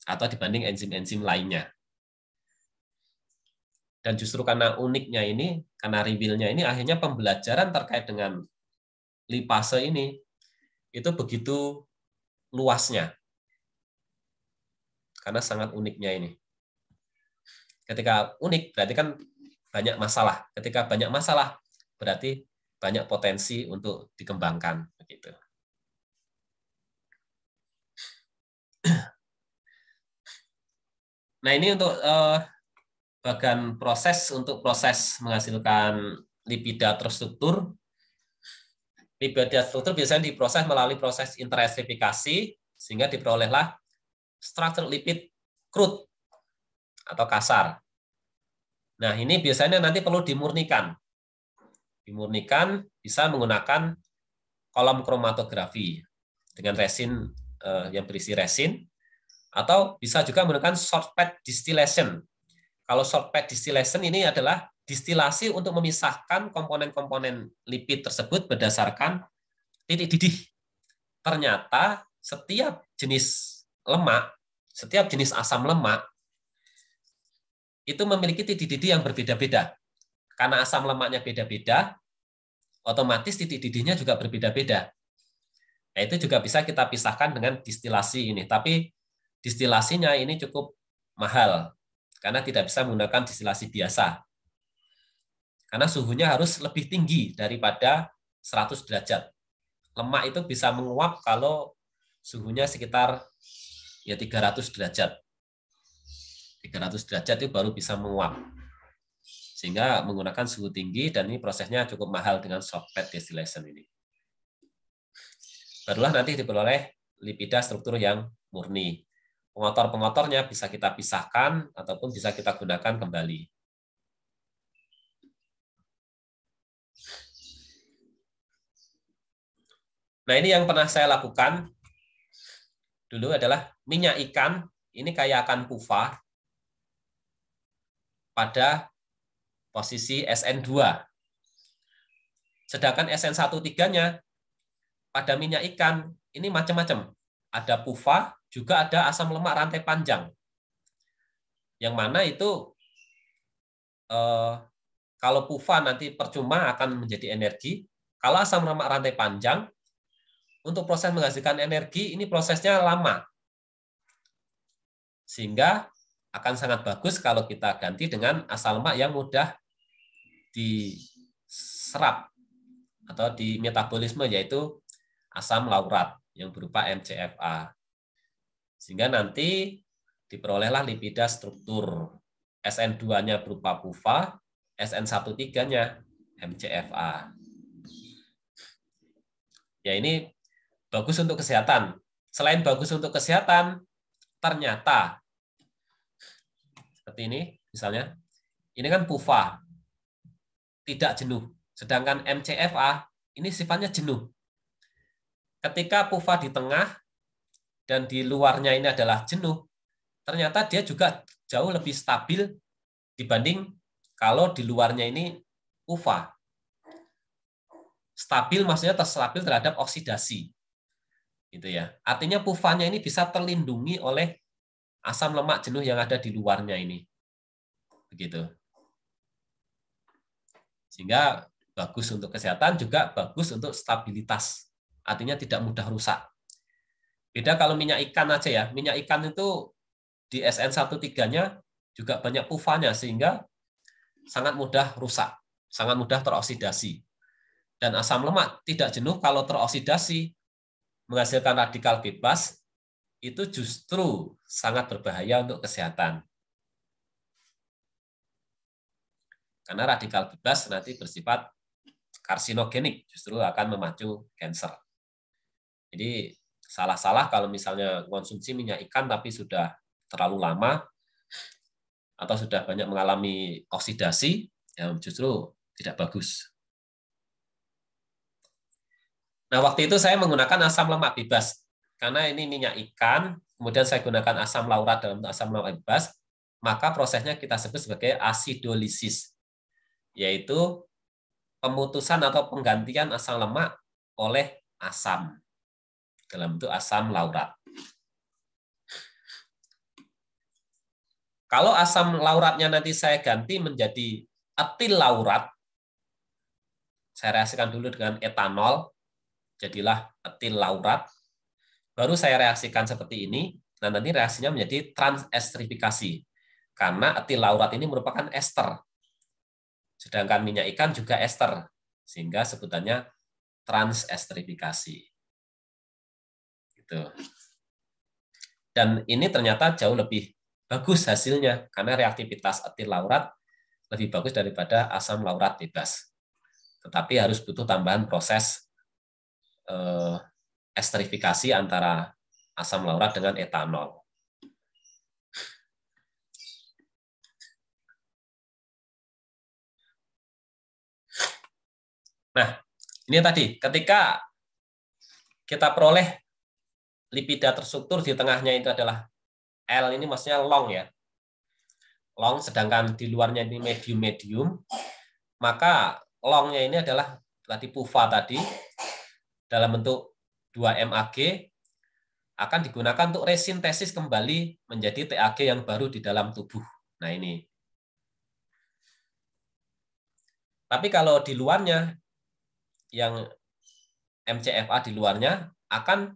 atau dibanding enzim-enzim lainnya. Dan justru karena uniknya ini, karena riwilnya ini, akhirnya pembelajaran terkait dengan lipase ini itu begitu luasnya. Karena sangat uniknya ini. Ketika unik, berarti kan banyak masalah. Ketika banyak masalah, berarti banyak potensi untuk dikembangkan. Begitu. Nah ini untuk bagian untuk proses menghasilkan lipida terstruktur. Lipida terstruktur biasanya diproses melalui proses interestrifikasi sehingga diperolehlah struktur lipid crude atau kasar. Nah ini biasanya nanti perlu dimurnikan. Dimurnikan bisa menggunakan kolom kromatografi dengan resin yang berisi resin, atau bisa juga menggunakan short pad distillation. Kalau short pad distillation ini adalah distilasi untuk memisahkan komponen-komponen lipid tersebut berdasarkan titik didih. Ternyata setiap jenis lemak, setiap jenis asam lemak itu memiliki titik didih yang berbeda-beda. Karena asam lemaknya beda-beda, otomatis titik didihnya juga berbeda-beda. Nah, itu juga bisa kita pisahkan dengan distilasi ini. Tapi distilasinya ini cukup mahal karena tidak bisa menggunakan distilasi biasa. Karena suhunya harus lebih tinggi daripada 100 derajat. Lemak itu bisa menguap kalau suhunya sekitar ya 300 derajat. 300 derajat itu baru bisa menguap. Sehingga menggunakan suhu tinggi dan ini prosesnya cukup mahal dengan short pad distillation ini. Barulah nanti diperoleh lipida struktur yang murni. Pengotor-pengotornya bisa kita pisahkan ataupun bisa kita gunakan kembali. Nah, ini yang pernah saya lakukan dulu adalah minyak ikan, ini kayak akan PUFA pada posisi SN2. Sedangkan SN13-nya pada minyak ikan ini macam-macam. Ada PUFA, juga ada asam lemak rantai panjang. Yang mana itu kalau PUFA nanti percuma akan menjadi energi. Kalau asam lemak rantai panjang, untuk proses menghasilkan energi ini prosesnya lama. Sehingga akan sangat bagus kalau kita ganti dengan asam lemak yang mudah diserap atau di metabolisme, yaitu asam laurat yang berupa MCFA. Sehingga nanti diperolehlah lipida struktur. SN2-nya berupa PUFA, SN13-nya MCFA. Ya, ini bagus untuk kesehatan. Selain bagus untuk kesehatan, ternyata seperti ini misalnya, ini kan PUFA, tidak jenuh. Sedangkan MCFA ini sifatnya jenuh. Ketika PUFA di tengah dan di luarnya ini adalah jenuh, ternyata dia juga jauh lebih stabil dibanding kalau di luarnya ini PUFA. Stabil maksudnya terstabil terhadap oksidasi. Gitu ya. Artinya PUFA-nya ini bisa terlindungi oleh asam lemak jenuh yang ada di luarnya ini. Begitu. Sehingga bagus untuk kesehatan, juga bagus untuk stabilitas. Artinya tidak mudah rusak. Beda kalau minyak ikan aja ya. Minyak ikan itu di SN13-nya juga banyak PUFA-nya, sehingga sangat mudah rusak, sangat mudah teroksidasi. Dan asam lemak tidak jenuh kalau teroksidasi menghasilkan radikal bebas, itu justru sangat berbahaya untuk kesehatan. Karena radikal bebas nanti bersifat karsinogenik, justru akan memacu kanker. Jadi salah-salah kalau misalnya konsumsi minyak ikan tapi sudah terlalu lama atau sudah banyak mengalami oksidasi, ya justru tidak bagus. Nah, waktu itu saya menggunakan asam lemak bebas. Karena ini minyak ikan, kemudian saya gunakan asam laurat dalam asam lemak bebas, maka prosesnya kita sebut sebagai asidolisis, yaitu pemutusan atau penggantian asam lemak oleh asam dalam bentuk asam laurat. Kalau asam lauratnya nanti saya ganti menjadi etil laurat, saya reaksikan dulu dengan etanol, jadilah etil laurat. Baru saya reaksikan seperti ini, dan nanti reaksinya menjadi transestrifikasi. Karena etil laurat ini merupakan ester. Sedangkan minyak ikan juga ester, sehingga sebutannya transestrifikasi. Gitu. Dan ini ternyata jauh lebih bagus hasilnya, karena reaktivitas etil laurat lebih bagus daripada asam laurat bebas. Tetapi harus butuh tambahan proses esterifikasi antara asam laurat dengan etanol. Nah, ini tadi, ketika kita peroleh lipida terstruktur di tengahnya itu adalah L, ini maksudnya long ya. Long, sedangkan di luarnya ini medium-medium, maka longnya ini adalah tadi PUFA tadi, dalam bentuk 2-MAG, akan digunakan untuk resintesis kembali menjadi TAG yang baru di dalam tubuh. Nah ini. Tapi kalau di luarnya, yang MCFA di luarnya akan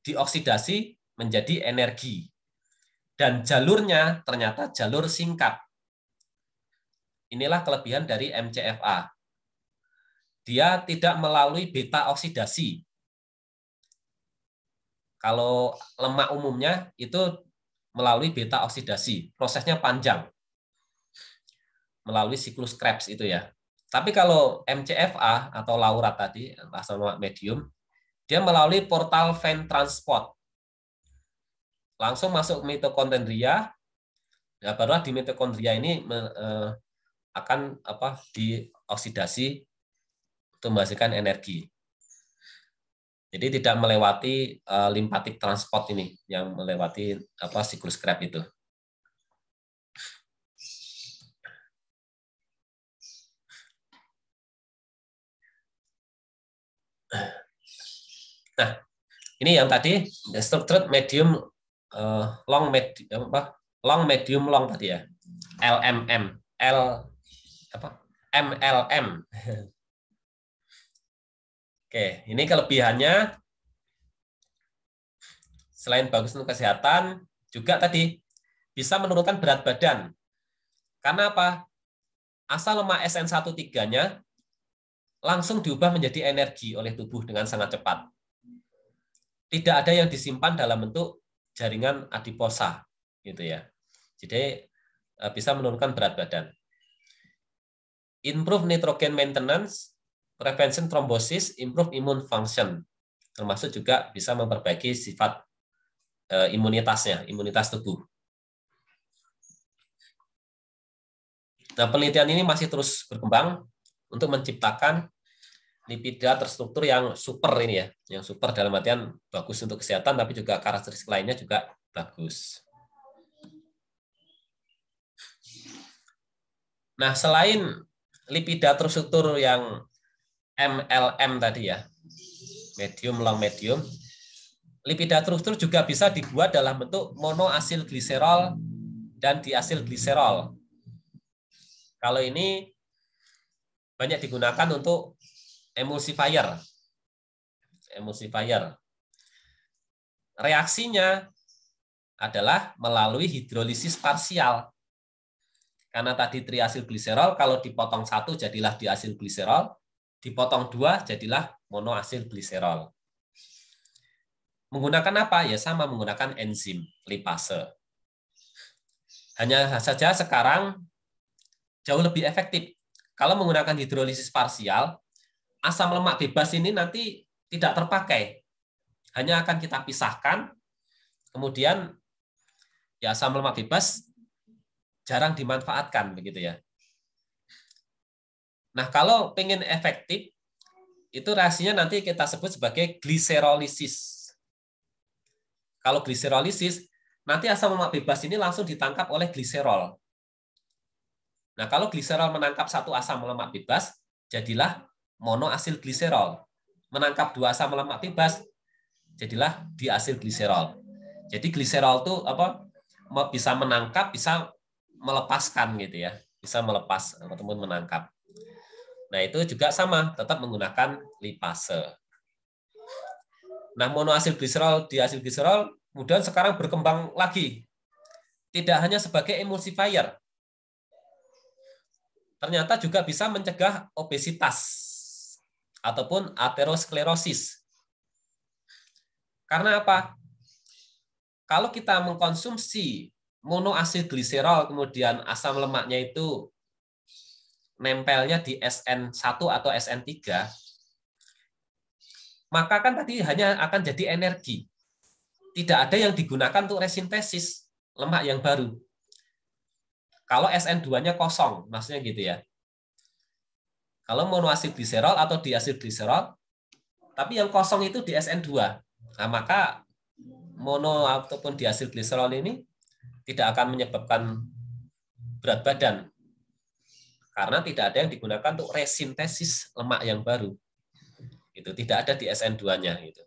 dioksidasi menjadi energi. Dan jalurnya ternyata jalur singkat. Inilah kelebihan dari MCFA. Dia tidak melalui beta oksidasi. Kalau lemak umumnya itu melalui beta oksidasi. Prosesnya panjang. Melalui siklus Krebs itu ya. Tapi kalau MCFA atau laurat tadi, asam lemak medium, dia melalui portal vein transport. langsung masuk mitokondria. Ya, baru di mitokondria ini akan dioksidasi untuk menghasilkan energi. Jadi tidak melewati limpatik transport ini yang melewati siklus Krebs itu. Nah, ini yang tadi structured medium long medium long tadi ya. MLM. Oke, ini kelebihannya selain bagus untuk kesehatan, juga tadi bisa menurunkan berat badan. Karena apa? Asam lemak SN13-nya langsung diubah menjadi energi oleh tubuh dengan sangat cepat. Tidak ada yang disimpan dalam bentuk jaringan adiposa, gitu ya. Jadi bisa menurunkan berat badan. Improve nitrogen maintenance, prevention thrombosis, improve immune function. Termasuk juga bisa memperbaiki sifat imunitas tubuh. Nah, penelitian ini masih terus berkembang untuk menciptakan lipida terstruktur yang super ini ya, yang super dalam artian bagus untuk kesehatan, tapi juga karakteristik lainnya juga bagus. Nah, selain lipida terstruktur yang MLM tadi ya, medium, long, medium, lipida terstruktur juga bisa dibuat dalam bentuk monoasil gliserol dan diasil gliserol. Kalau ini banyak digunakan untuk emulsifier. Reaksinya adalah melalui hidrolisis parsial. Karena tadi triasil gliserol, kalau dipotong 1 jadilah diasil gliserol, dipotong 2 jadilah monoasil gliserol. Menggunakan apa? Ya sama, menggunakan enzim lipase. Hanya saja sekarang jauh lebih efektif. Kalau menggunakan hidrolisis parsial, asam lemak bebas ini nanti tidak terpakai. Hanya akan kita pisahkan, kemudian ya asam lemak bebas jarang dimanfaatkan begitu ya. Nah, kalau pengen efektif, itu reaksinya nanti kita sebut sebagai gliserolisis. Kalau gliserolisis, nanti asam lemak bebas ini langsung ditangkap oleh gliserol. Nah, kalau gliserol menangkap 1 asam lemak bebas, jadilah monoasil gliserol. Menangkap 2 asam lemak bebas, jadilah diasil gliserol. Jadi gliserol itu bisa menangkap, bisa melepaskan gitu ya. Bisa melepas ataupun menangkap. Nah, itu juga sama, tetap menggunakan lipase. Nah, monoasil gliserol, diasil gliserol kemudian sekarang berkembang lagi. Tidak hanya sebagai emulsifier, ternyata juga bisa mencegah obesitas ataupun aterosklerosis. Karena apa? Kalau kita mengkonsumsi monoasil gliserol, kemudian asam lemaknya itu nempelnya di SN1 atau SN3, maka kan tadi hanya akan jadi energi. Tidak ada yang digunakan untuk resintesis lemak yang baru. Kalau SN2-nya kosong, maksudnya gitu ya. Kalau monoasil gliserol atau diasil gliserol, tapi yang kosong itu di SN2. Nah, maka mono ataupun diasil gliserol ini tidak akan menyebabkan berat badan. Karena tidak ada yang digunakan untuk resintesis lemak yang baru. Itu tidak ada di SN2-nya gitu.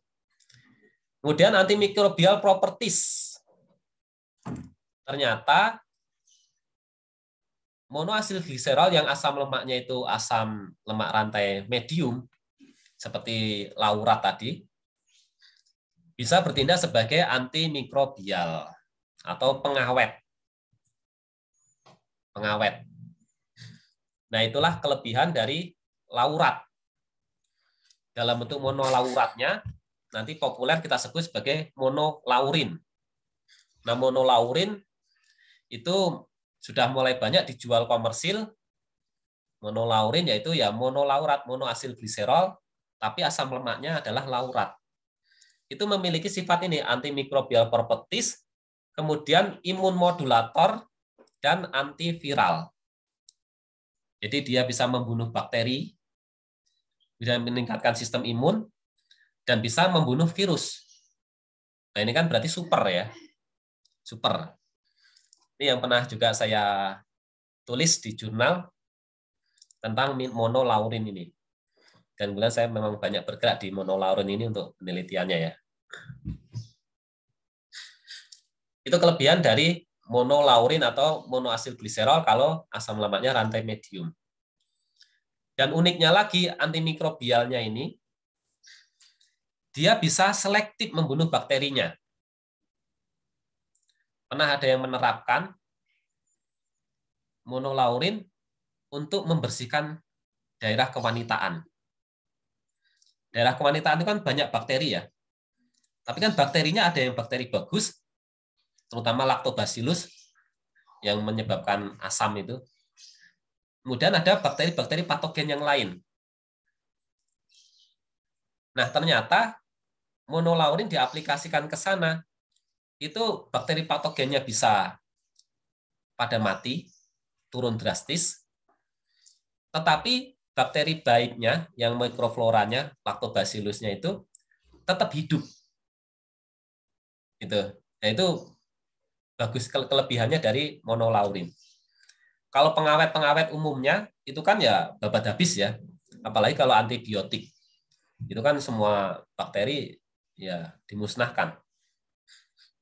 Kemudian antimikrobial properties. Ternyata monoasil gliserol yang asam lemaknya itu asam lemak rantai medium, seperti laurat tadi, bisa bertindak sebagai antimikrobial atau pengawet. Nah, itulah kelebihan dari laurat. Dalam bentuk monolauratnya, nanti populer kita sebut sebagai monolaurin. Nah, monolaurin itu sudah mulai banyak dijual komersil. Monolaurin yaitu ya monolaurat, monoasil gliserol, tapi asam lemaknya adalah laurat. Itu memiliki sifat ini, antimikrobial properties kemudian imunmodulator dan antiviral. Jadi dia bisa membunuh bakteri, bisa meningkatkan sistem imun, dan bisa membunuh virus. Nah ini kan berarti super ya, super. Ini yang pernah juga saya tulis di jurnal tentang monolaurin ini. Dan kemudian saya memang banyak bergerak di monolaurin ini untuk penelitiannya ya. Itu kelebihan dari monolaurin atau monoasil gliserol kalau asam lemaknya rantai medium. Dan uniknya lagi antimikrobialnya ini, dia bisa selektif membunuh bakterinya. Pernah ada yang menerapkan monolaurin untuk membersihkan daerah kewanitaan. Daerah kewanitaan itu kan banyak bakteri ya. Tapi kan bakterinya ada yang bakteri bagus, terutama lactobacillus yang menyebabkan asam itu. Kemudian ada bakteri-bakteri patogen yang lain. Nah, ternyata monolaurin diaplikasikan ke sana, itu bakteri patogennya bisa pada mati, turun drastis, tetapi bakteri baiknya, yang mikrofloranya, lactobacillusnya itu tetap hidup. Gitu. Nah, itu bagus kelebihannya dari monolaurin. Kalau pengawet-pengawet umumnya, itu kan ya babat habis ya. Apalagi kalau antibiotik. Itu kan semua bakteri ya dimusnahkan.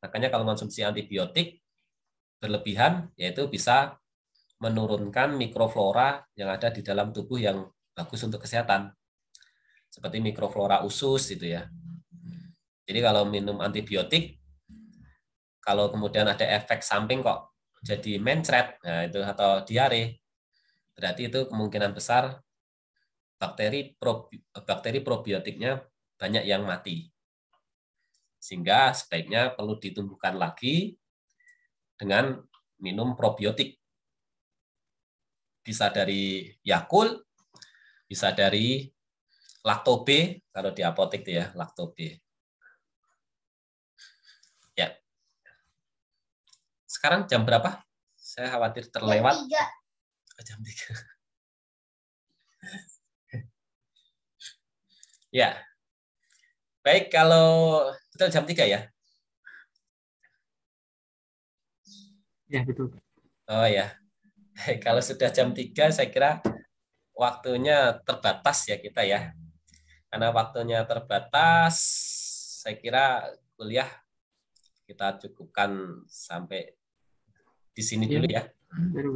Makanya kalau konsumsi antibiotik berlebihan, yaitu bisa menurunkan mikroflora yang ada di dalam tubuh yang bagus untuk kesehatan. Seperti mikroflora usus itu ya. Jadi kalau minum antibiotik, kalau kemudian ada efek samping kok jadi mencret, nah itu atau diare, berarti itu kemungkinan besar bakteri probiotiknya banyak yang mati. Sehingga sebaiknya perlu ditumbuhkan lagi dengan minum probiotik. Bisa dari Yakult, bisa dari Lactobe, kalau di apotek itu ya, Lactobe. Ya. Sekarang jam berapa? Saya khawatir terlewat. Jam 3. Ya. Baik, kalau betul jam 3 ya? Ya, betul. Oh ya. Kalau sudah jam 3, saya kira waktunya terbatas ya kita ya. Karena waktunya terbatas, saya kira kuliah kita cukupkan sampai di sini dulu ya. Baru